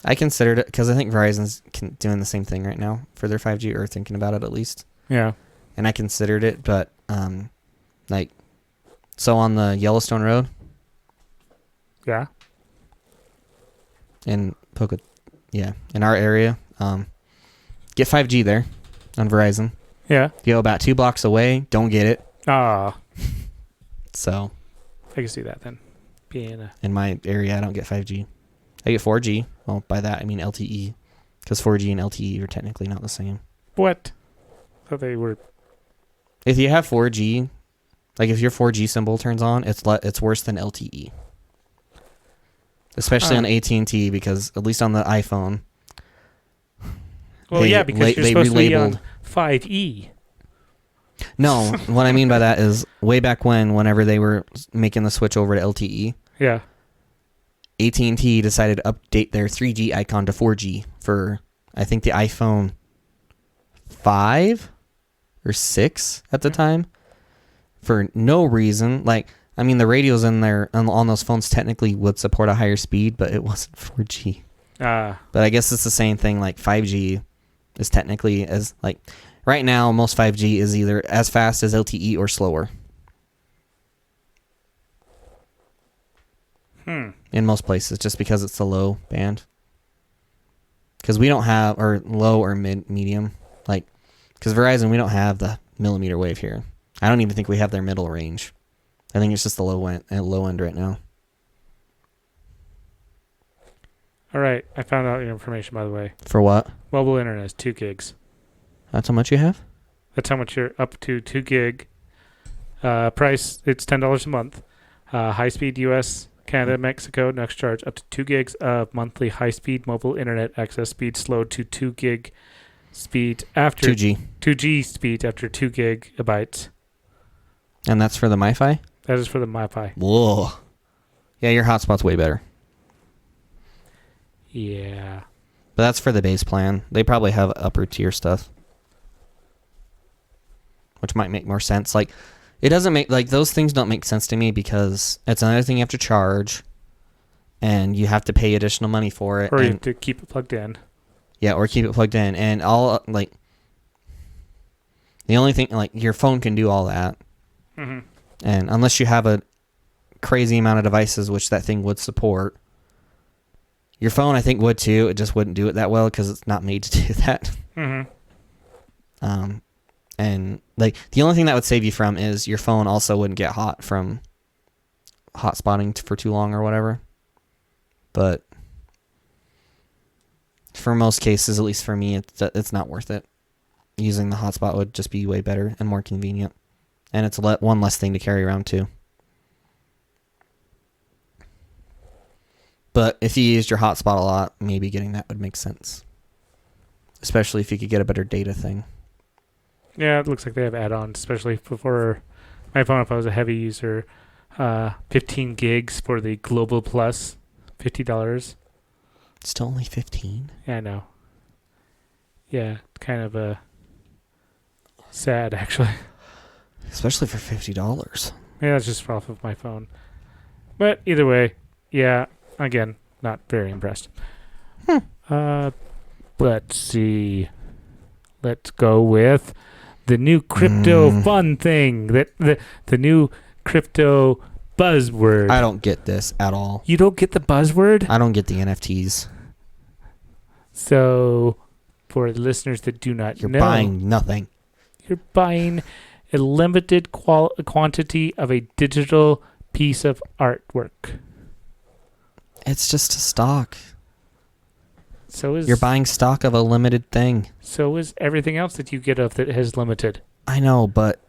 I considered it because I think Verizon's doing the same thing right now for their 5G, or thinking about it at least.
Yeah.
And I considered it, but so on the Yellowstone Road.
Yeah.
In in our area, get 5G there on Verizon.
Yeah.
You go about 2 blocks away, don't get it. So
I can see that then.
In my area, I don't get 5G. I get 4G. Well, by that I mean LTE, because 4G and LTE are technically not the same.
What? I thought they were.
If you have 4G, like if your 4G symbol turns on, it's worse than LTE. Especially on AT&T, because at least on the iPhone.
Well, because you're supposed to be on 5E.
No, what I mean by that is way back whenever they were making the switch over to LTE.
Yeah.
AT&T decided to update their 3G icon to 4G for, I think, the iPhone 5 or 6 at the time. For no reason. Like, I mean, the radios in there on those phones technically would support a higher speed, but it wasn't 4G. But I guess it's the same thing. Like 5G is technically as like right now, most 5G is either as fast as LTE or slower. In most places, just because it's the low band. Because we don't have, or low or medium, like, because Verizon, we don't have the millimeter wave here. I don't even think we have their middle range. I think it's just the low end right now.
All right, I found out your information, by the way.
For what?
Mobile internet is 2 gigs.
That's how much you have?
That's how much you're up to 2 gig. Price, it's $10 a month. High-speed U.S., Canada, Mexico, next charge up to 2 gigs of monthly high-speed mobile internet access speed slowed to 2 gig speed after 2G speed after 2 gigabytes.
And that's for the MiFi?
That is for the MiFi.
Whoa. Yeah, your hotspot's way better.
Yeah.
But that's for the base plan. They probably have upper tier stuff, which might make more sense. Like, it doesn't make, like, those things don't make sense to me because it's another thing you have to charge and you have to pay additional money for it.
Or you have to keep it plugged in.
Yeah, or keep it plugged in. And all, like, the only thing, like, your phone can do all that. Mm-hmm. And unless you have a crazy amount of devices, which that thing would support, your phone, I think, would too. It just wouldn't do it that well because it's not made to do that. Mm-hmm. And like the only thing that would save you from is your phone also wouldn't get hot from hotspotting for too long or whatever. But for most cases, at least for me, it's not worth it. Using the hotspot would just be way better and more convenient. And it's one less thing to carry around too. But if you used your hotspot a lot, maybe getting that would make sense. Especially if you could get a better data thing.
Yeah, it looks like they have add-ons, especially for my phone. If I was a heavy user, 15 gigs for the Global Plus, $50.
Still only 15?
Yeah, I know. Yeah, kind of sad, actually.
Especially for $50.
Yeah, that's just off of my phone. But either way, yeah, again, not very impressed. Let's see. Let's go with the new crypto fun thing. The new crypto buzzword.
I don't get this at all.
You don't get the buzzword?
I don't get the NFTs.
So, for the listeners that do not
You're
know,
buying nothing.
you're buying a limited quantity of a digital piece of artwork.
It's just a stock.
You're
buying stock of a limited thing.
So is everything else that you get of that has limited.
I know, but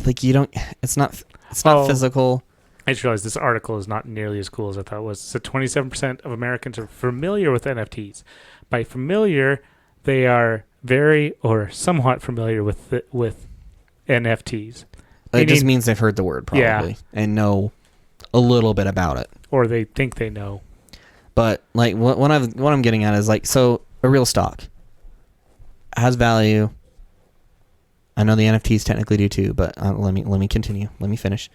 like you don't. It's not physical.
I just realized this article is not nearly as cool as I thought it was. So 27% of Americans are familiar with NFTs. By familiar, they are very or somewhat familiar with NFTs.
It just means they've heard the word probably and know a little bit about it,
or they think they know.
But like what I'm getting at is like, so a real stock has value. I know the NFTs technically do too, but let me continue. Let me finish.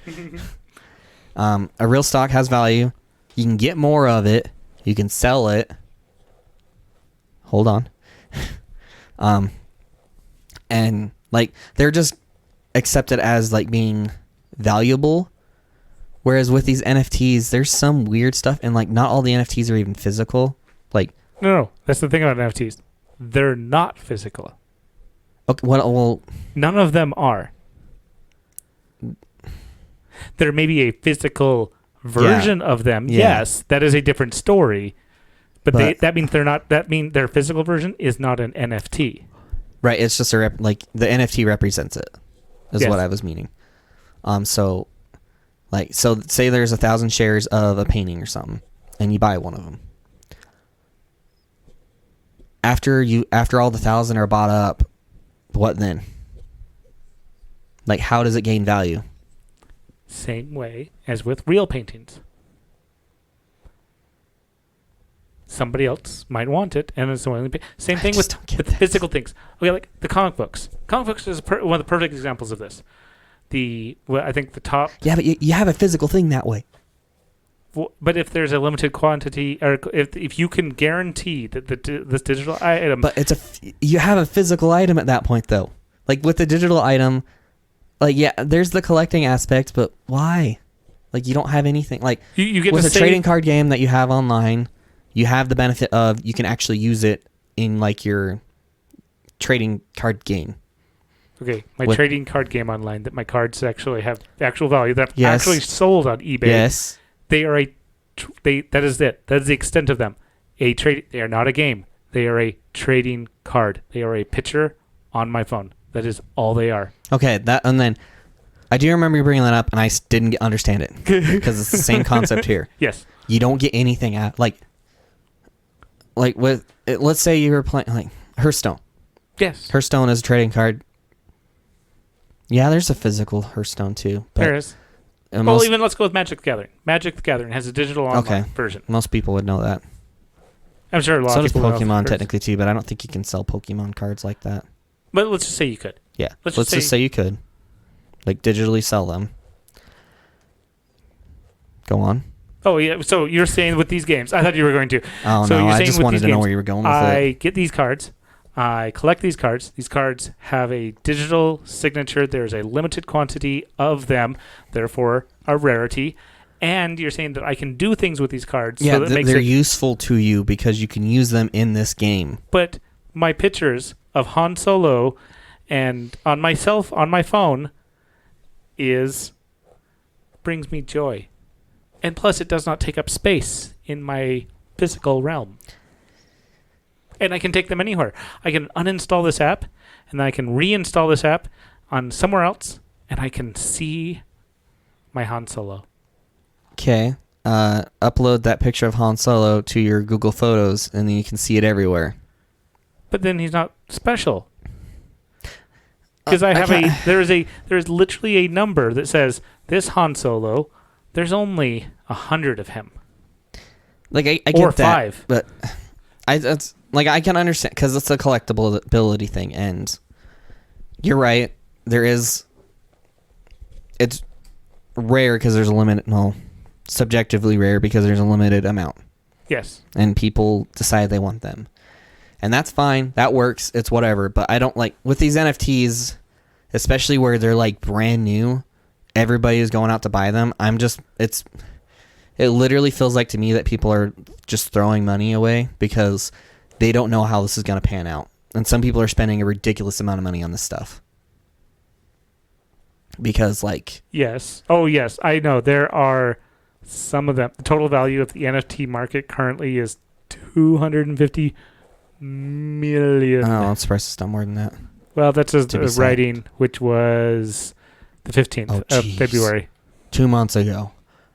A real stock has value. You can get more of it. You can sell it. Hold on. And like they're just accepted as like being valuable. Whereas with these NFTs, there's some weird stuff, and like not all the NFTs are even physical. Like
no, that's the thing about NFTs. They're not physical.
Okay, well,
none of them are. There may be a physical version of them. Yeah. Yes, that is a different story. But that means they're not. That means their physical version is not an NFT.
Right. It's just like the NFT represents it. Is what I was meaning. So say there's 1,000 shares of a painting or something, and you buy one of them. After all the 1,000 are bought up, what then? Like, how does it gain value?
Same way as with real paintings. Somebody else might want it, and it's only same thing with physical things. Okay, like the comic books. Comic books is one of the perfect examples of this. I think the top.
Yeah, but you have a physical thing that way.
But if there's a limited quantity, or if you can guarantee that this digital item,
but you have a physical item at that point though. Like with the digital item, like there's the collecting aspect, but why? Like you don't have anything. Like
you get
with a trading card game that you have online, you have the benefit of you can actually use it in like your trading card game. Okay,
trading card game online that my cards actually have actual value that actually sold on eBay.
Yes.
They are that is it. That is the extent of them. They are not a game. They are a trading card. They are a picture on my phone. That is all they are.
Okay, and then I do remember you bringing that up, and I didn't understand it because it's the same concept here.
Yes.
You don't get anything out like with let's say you were playing like Hearthstone.
Yes.
Hearthstone is a trading card. Yeah, there's a physical Hearthstone too. But
there is. Well, even let's go with Magic the Gathering. Magic the Gathering has a digital online version.
Most people would know that.
I'm sure a lot of people know.
So does Pokemon technically too, but I don't think you can sell Pokemon cards like that.
But let's just say you could.
Yeah, let's just say you could. Like digitally sell them. Go on.
Oh, yeah. So you're saying with these games. I thought you were going to.
Oh,
so
no. I just wanted to know where you were going with it.
I get these cards. I collect these cards. These cards have a digital signature. There's a limited quantity of them, therefore a rarity. And you're saying that I can do things with these cards.
Yeah, so they're useful to you because you can use them in this game.
But my pictures of Han Solo and on my phone brings me joy. And plus it does not take up space in my physical realm. And I can take them anywhere. I can uninstall this app, and then I can reinstall this app on somewhere else, and I can see my Han Solo.
Okay. Upload that picture of Han Solo to your Google Photos, and then you can see it everywhere.
But then he's not special. Because there is literally a number that says, this Han Solo, there's only 100 of him.
Like I get
or
that,
5.
But I can understand because it's a collectibility thing, and you're right. It's rare because there's a limit. No, subjectively rare because there's a limited amount.
Yes.
And people decide they want them, and that's fine. That works. It's whatever. But I don't like with these NFTs, especially where they're like brand new. Everybody is going out to buy them. It's It literally feels like to me that people are just throwing money away because they don't know how this is going to pan out. And some people are spending a ridiculous amount of money on this stuff. Because, like...
Yes. Oh, yes. I know. There are some of them. The total value of the NFT market currently is $250 million.
Oh, I'm surprised it's not more than that.
Well, that's his writing, which was the 15th of February.
2 months ago.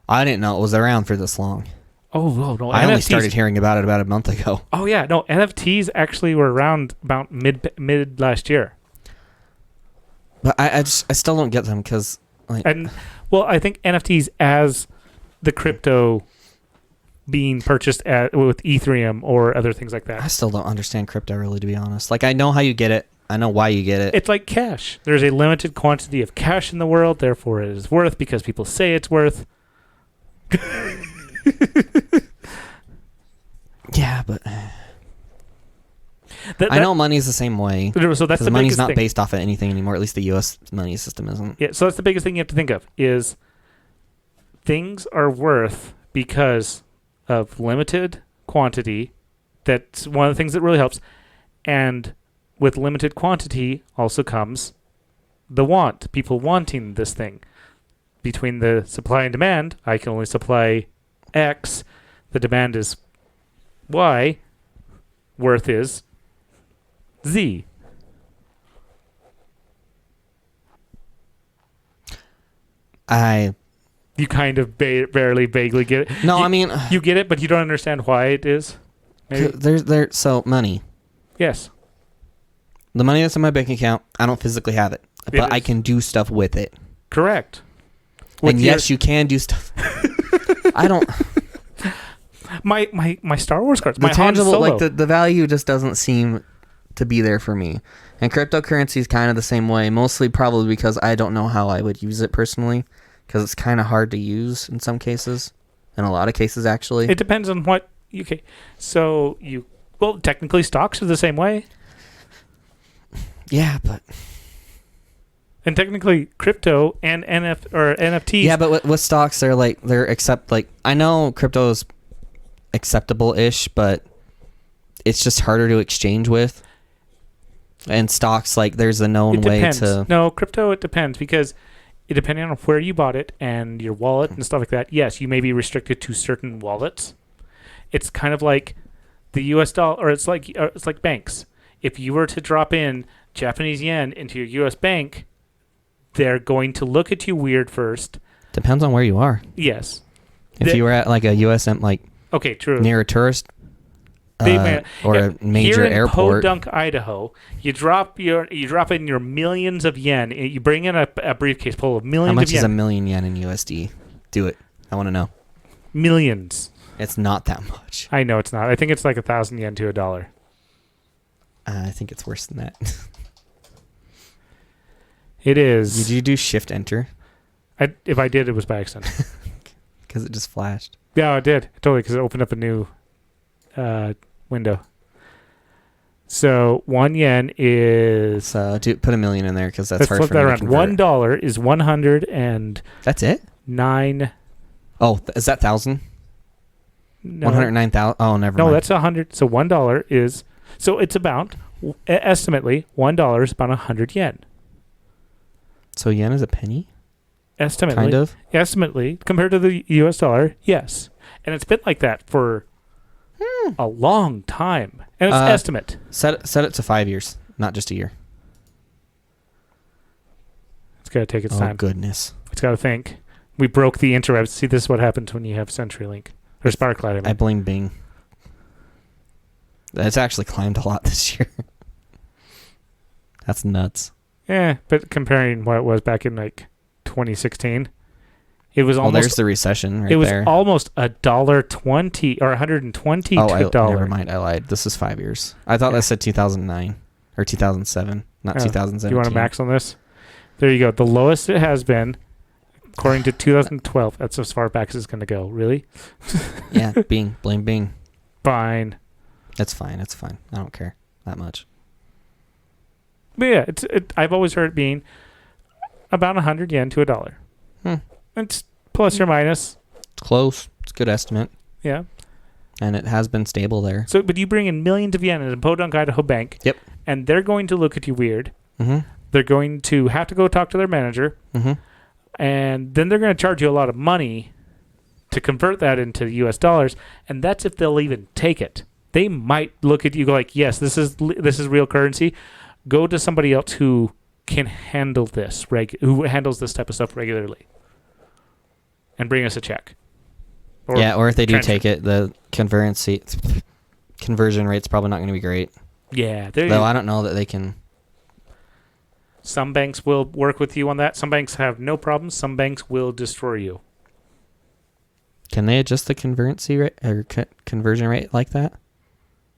I didn't know it was around for this long.
Oh, no.
I only started hearing about it about a month ago.
Oh, yeah. No, NFTs actually were around about mid last year.
But I still don't get them because... Like,
I think NFTs as the crypto being purchased with Ethereum or other things like that.
I still don't understand crypto, really, to be honest. Like, I know how you get it. I know why you get it.
It's like cash. There's a limited quantity of cash in the world, therefore it is worth because people say it's worth.
Yeah, but... I know money's the same way.
So that's the
money's not
thing.
based off of anything anymore. At least the U.S. money system isn't.
Yeah, so that's the biggest thing you have to think of is things are worth because of limited quantity. That's one of the things that really helps. And with limited quantity also comes the want. People wanting this thing. Between the supply and demand, I can only supply X. The demand is Y. Worth is Z. You kind of barely vaguely get it.
No, I mean...
You get it, but you don't understand why it is. Maybe?
So, money.
Yes.
The money that's in my bank account, I don't physically have it. But I can do stuff with it.
Correct.
And yes, you can do stuff. I don't...
My Star Wars cards,
the tangible, like the value just doesn't seem to be there for me. And cryptocurrency is kind of the same way, mostly probably because I don't know how I would use it personally, because it's kind of hard to use in some cases, in a lot of cases actually.
It depends on what technically stocks are the same way.
Yeah, but
and technically crypto and NFTs.
Yeah, but with stocks, I know crypto is acceptable-ish, but it's just harder to exchange with. And stocks, like, there's a known way to...
No, crypto, it depends, because depending on where you bought it and your wallet and stuff like that, yes, you may be restricted to certain wallets. It's kind of like the U.S. dollar, or it's like banks. If you were to drop in Japanese yen into your U.S. bank, they're going to look at you weird first.
Depends on where you are.
Yes.
If you were at, like, a USM, like...
Okay, true.
Near a tourist or a major
here in
airport.
Podunk, Idaho, you drop in your millions of yen. You bring in a briefcase full of millions of yen.
How much is a million yen in USD? Do it. I want to know.
Millions.
It's not that much.
I know it's not. I think it's like 1,000 yen to $1.
I think it's worse than that.
It is.
Did you do Shift Enter?
If I did, it was by accident.
Because it just flashed.
Yeah, I did. Totally, because it opened up a new window. So 1 yen is...
put a million in there, because that's hard for me to convert.
$1 is 100 and...
That's it?
9...
Oh, is that 1,000?
No.
109,000? Oh, never mind.
No, that's 100. So $1 is... So it's about... Estimately, $1 is about 100 yen.
So yen is a penny?
Estimately.
Kind of?
Estimately, compared to the U.S. dollar, yes. And it's been like that for a long time. And it's estimate.
Set it to 5 years, not just a year.
It's got to take its time.
Oh, goodness.
It's got to think. We broke the interwebs. See, this is what happens when you have CenturyLink. Or Sparklight.
I blame Bing. It's actually climbed a lot this year. That's nuts.
Yeah, but comparing what it was back in like 2016, it was almost...
there's the recession right there.
It was almost $1.20 or $120.
Never mind. I lied. This is 5 years. I thought that said 2009 or 2007, not 2017.
You want to max on this? There you go. The lowest it has been, according to 2012. That's as far back as it's going to go. Really?
Yeah, Bing. Blame Bing.
Fine.
That's fine. It's fine. I don't care that much.
But yeah, I've always heard it being about 100 yen to $1. It's plus or minus.
It's close. It's a good estimate.
Yeah.
And it has been stable there.
So, but you bring in millions of yen in a Podunk, Idaho bank.
Yep.
And they're going to look at you weird.
Mm-hmm.
They're going to have to go talk to their manager.
Mm-hmm.
And then they're going to charge you a lot of money to convert that into US dollars. And that's if they'll even take it. They might look at you like, yes, this is real currency. Go to somebody else who can handle this, who handles this type of stuff regularly. And bring us a check.
Or if they do take it, the conversion rate's probably not going to be great.
Yeah.
Though I don't know that they can.
Some banks will work with you on that. Some banks have no problems. Some banks will destroy you.
Can they adjust the conversion rate like that?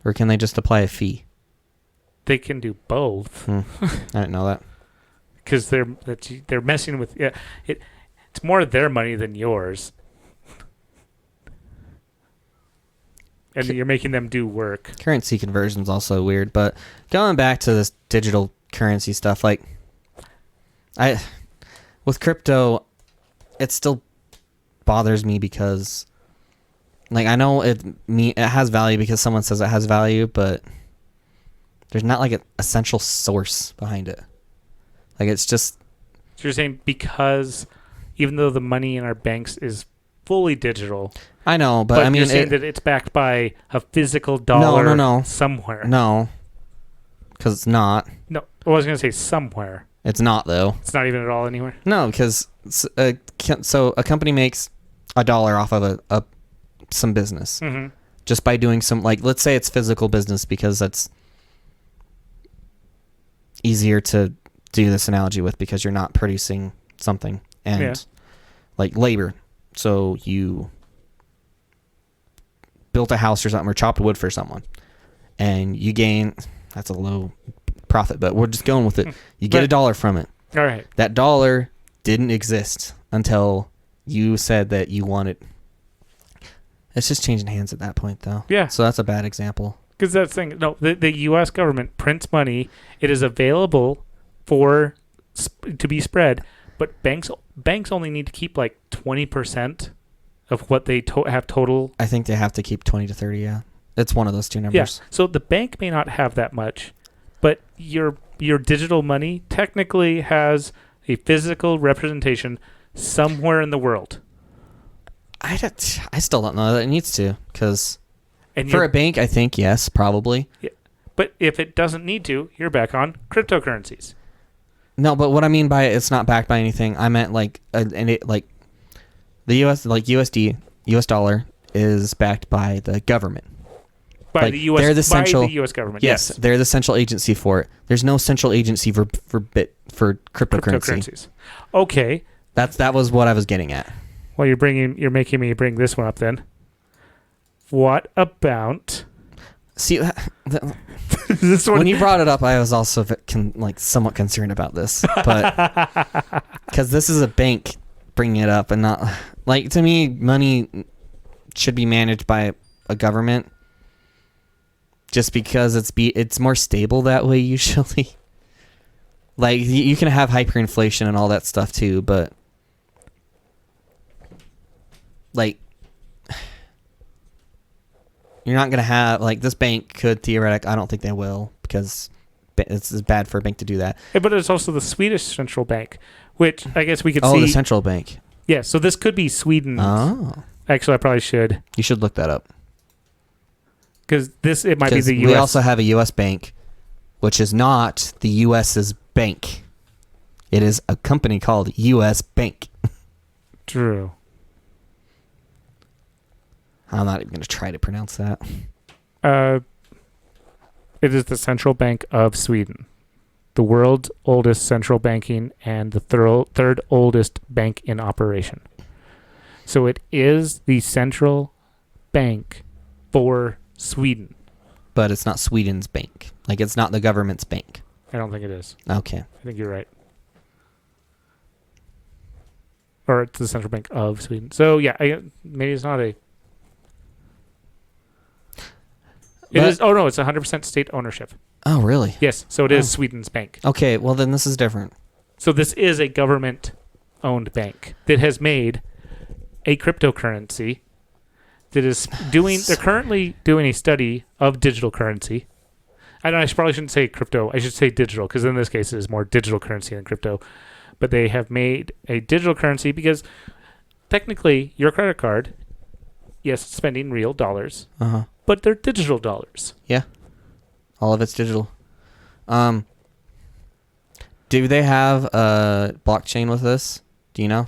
Or can they just apply a fee?
They can do both.
I didn't know that.
Because they're messing with... Yeah, it's more their money than yours. And you're making them do work.
Currency conversion's also weird, but going back to this digital currency stuff, like with crypto, it still bothers me because like I know it has value because someone says it has value, but there's not like an essential source behind it. Like it's just...
So you're saying because even though the money in our banks is fully digital...
I know, but I mean...
you're saying that it's backed by a physical dollar
no.
somewhere.
No, because it's not.
No, I was going to say somewhere.
It's not, though.
It's not even at all anywhere?
No, because a company makes $1 off of some business just by doing some... Like, let's say it's physical business because that's easier to do this analogy with because you're not producing something. And, like, labor. So you... built a house or something or chopped wood for someone and you gain, that's a low profit, but we're just going with it. You get $1 from it.
All right.
That dollar didn't exist until you said that you wanted. It's just changing hands at that point though.
Yeah.
So that's a bad example.
Because that's the thing. No, the U.S. government prints money. It is available to be spread, but banks only need to keep like 20% of what they have total.
I think they have to keep 20 to 30, yeah. It's one of those two numbers.
Yeah. So the bank may not have that much, but your digital money technically has a physical representation somewhere in the world.
I still don't know that it needs to, because for a bank, I think, yes, probably.
Yeah. But if it doesn't need to, you're back on cryptocurrencies.
No, but what I mean by it's not backed by anything, I meant like the U.S. like USD, U.S. dollar is backed by the government.
By the U.S. government.
Yes, they're the central agency for it. There's no central agency for cryptocurrency.
Okay.
That was what I was getting at.
Well, you're making me bring this one up then. What about?
See,
this one?
When you brought it up, I was also somewhat concerned about this, but because this is a bank bringing it up and not like, to me, money should be managed by a government just because it's more stable that way usually. Like you can have hyperinflation and all that stuff too, but like you're not going to have, like, this bank could theoretically, I don't think they will, because it's bad for a bank to do that.
Yeah, but it's also the Swedish central bank, which I guess we could see.
Oh, the central bank.
Yeah, so this could be Sweden.
Oh.
Actually, I probably should.
You should look that up.
Because it might be the U.S.
We also have a U.S. bank, which is not the U.S.'s bank. It is a company called U.S. Bank.
True.
I'm not even going to try to pronounce that.
It is the central bank of Sweden, the world's oldest central banking and the third oldest bank in operation. So it is the central bank for Sweden.
But it's not Sweden's bank. Like, it's not the government's bank.
I don't think it is.
Okay.
I think you're right. Or it's the central bank of Sweden. So, yeah, maybe it's not a... It is. Oh, no, it's 100% state ownership.
Oh, really?
Yes, so it is Sweden's bank.
Okay, well, then this is different.
So this is a government-owned bank that has made a cryptocurrency They're currently doing a study of digital currency. I probably shouldn't say crypto. I should say digital, because in this case it is more digital currency than crypto. But they have made a digital currency because technically your credit card, yes, it's spending real dollars, but they're digital dollars.
Yeah, all of it's digital. Do they have a blockchain with this? Do you know?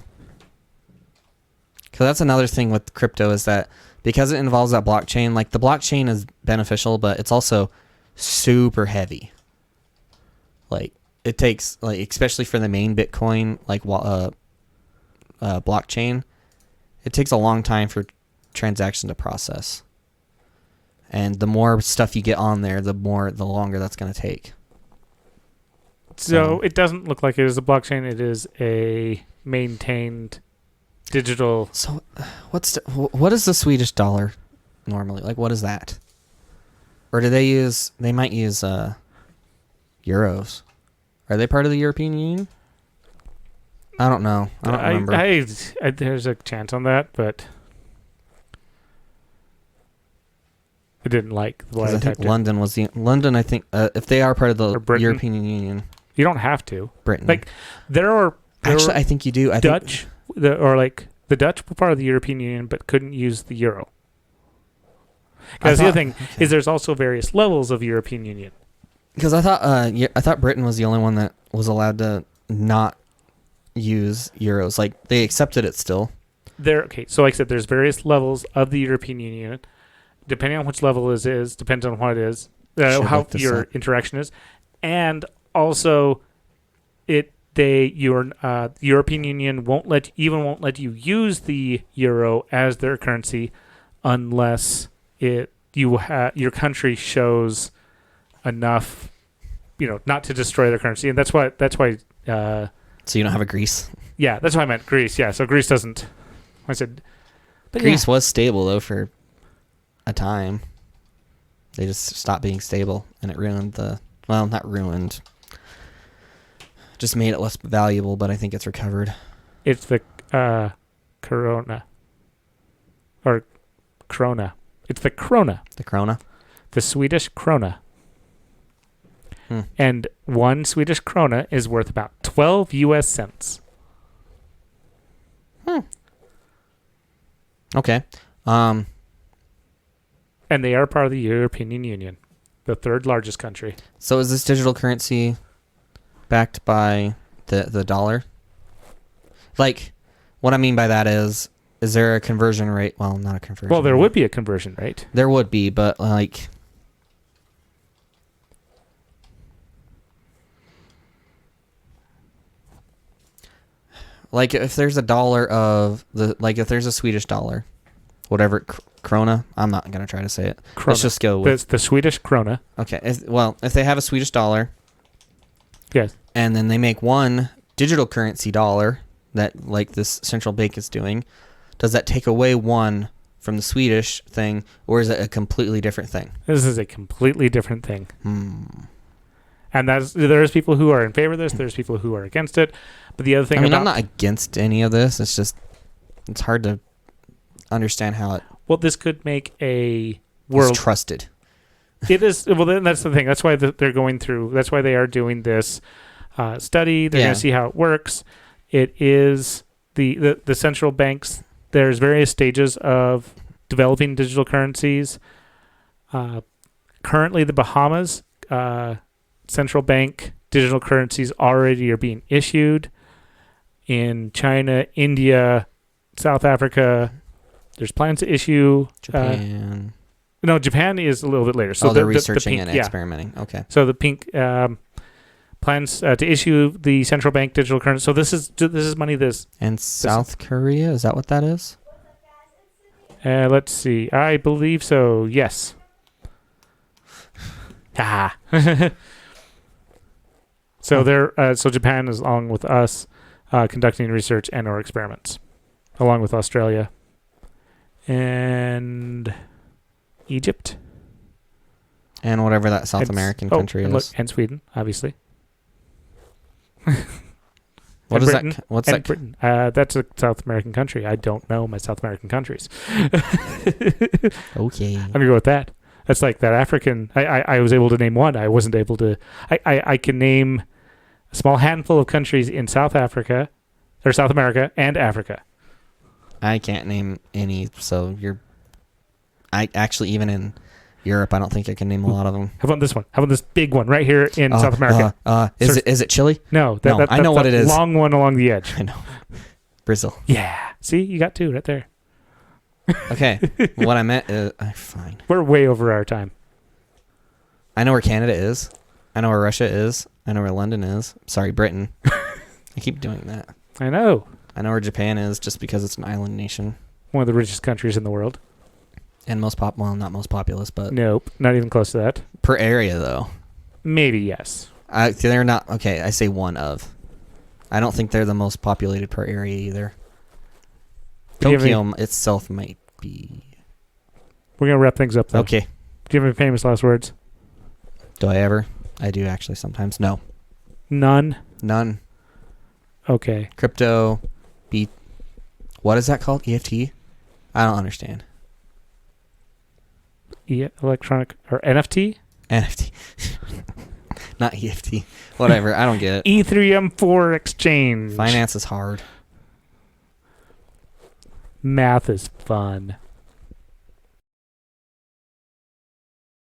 Because that's another thing with crypto, is that because it involves that blockchain, like the blockchain is beneficial, but it's also super heavy. Like it takes, like, especially for the main Bitcoin, like blockchain, it takes a long time for transaction to process. And the more stuff you get on there, the longer that's going to take.
So it doesn't look like it is a blockchain. It is a maintained digital.
So what is the Swedish dollar normally? Like, what is that? Or do they might use euros. Are they part of the European Union? I don't know. I don't remember.
There's a chance on that, but I didn't like what I
think London was London. I think if they are part of the European Union,
you don't have to.
Britain.
Like actually,
I think you do.
The Dutch were part of the European Union, but couldn't use the euro. Because the other thing is, there's also various levels of European Union.
Because I thought Britain was the only one that was allowed to not use euros. Like, they accepted it still.
So like I said, there's various levels of the European Union. Depending on which level it is, depends on what it is, how your interaction is, and also the European Union won't let you use the euro as their currency unless your country shows enough, not to destroy their currency, and that's why.
So you don't have a Greece?
Yeah, that's why I meent Greece. Yeah, so Greece doesn't. I said, but
Greece was stable though for a time. They just stopped being stable, and it ruined not ruined. Just made it less valuable, but I think it's recovered.
It's the krona. It's the krona.
The krona?
The Swedish krona. And 1 Swedish krona is worth about 12 US cents.
Okay.
And they are part of the European Union, the third largest country.
So is this digital currency backed by the dollar? Like, what I mean by that is there a conversion rate? Well, not a conversion
Well, there
rate.
would be a conversion rate.
There would be, but like... Like, if there's a dollar if there's a Swedish dollar, whatever, krona, I'm not going to try to say it.
Krona.
Let's just go with...
the Swedish krona.
Okay, if they have a Swedish dollar...
Yes.
And then they make one digital currency dollar that, like, this central bank is doing. Does that take away one from the Swedish thing, or is it a completely different thing?
This is a completely different thing. And there's people who are in favor of this. There's people who are against it. But the other thing,
I'm not against any of this. It's just, it's hard to understand how it.
Well, this could make a world
trusted.
It is. Well, then that's the thing. That's why they're going through. That's why they are doing this study. They're going to see how it works. It is the central banks. There's various stages of developing digital currencies. Currently, the Bahamas central bank digital currencies already are being issued. In China, India, South Africa, there's plans to issue.
Japan.
No, Japan is a little bit later. So
they're researching and experimenting. Okay.
So the pink plans to issue the central bank digital currency. So this is money.
And South Korea, is that what that is?
Let's see. I believe so. Yes. So Japan is, along with us, conducting research and/or experiments, along with Australia and Egypt.
And whatever that South American country is.
And Sweden, obviously.
What is
Britain,
that? What's
and
that?
Britain. That's a South American country. I don't know my South American countries.
Okay.
I'm gonna go with that. That's like that African. I was able to name one. I wasn't able to. I can name a small handful of countries in South Africa, or South America and Africa.
I can't name any. So I actually, even in Europe, I don't think I can name a lot of them.
How about this one? How about this big one right here in South America?
Is it Chile?
No,
I know what it is.
Long one along the edge.
I know. Brazil.
Yeah. See, you got two right there.
Okay. What I meant is, fine.
We're way over our time.
I know where Canada is. I know where Russia is. I know where London is. Sorry, Britain. I keep doing that.
I know.
I know where Japan is just because it's an island nation.
One of the richest countries in the world.
And not most populous, but
Nope, not even close to that.
per area though.
Maybe yes.
They're not okay. I say one of. I don't think they're the most populated per area either. Tokyo itself might be.
We're gonna wrap things up though.
Okay.
Do you have any famous last words?
Do I ever? I do actually sometimes. No.
None. Okay.
Crypto. What is that called? EFT? I don't understand.
Electronic or NFT?
NFT. Not EFT. Whatever. I don't get it.
Ethereum 4 exchange.
Finance is hard.
Math is fun.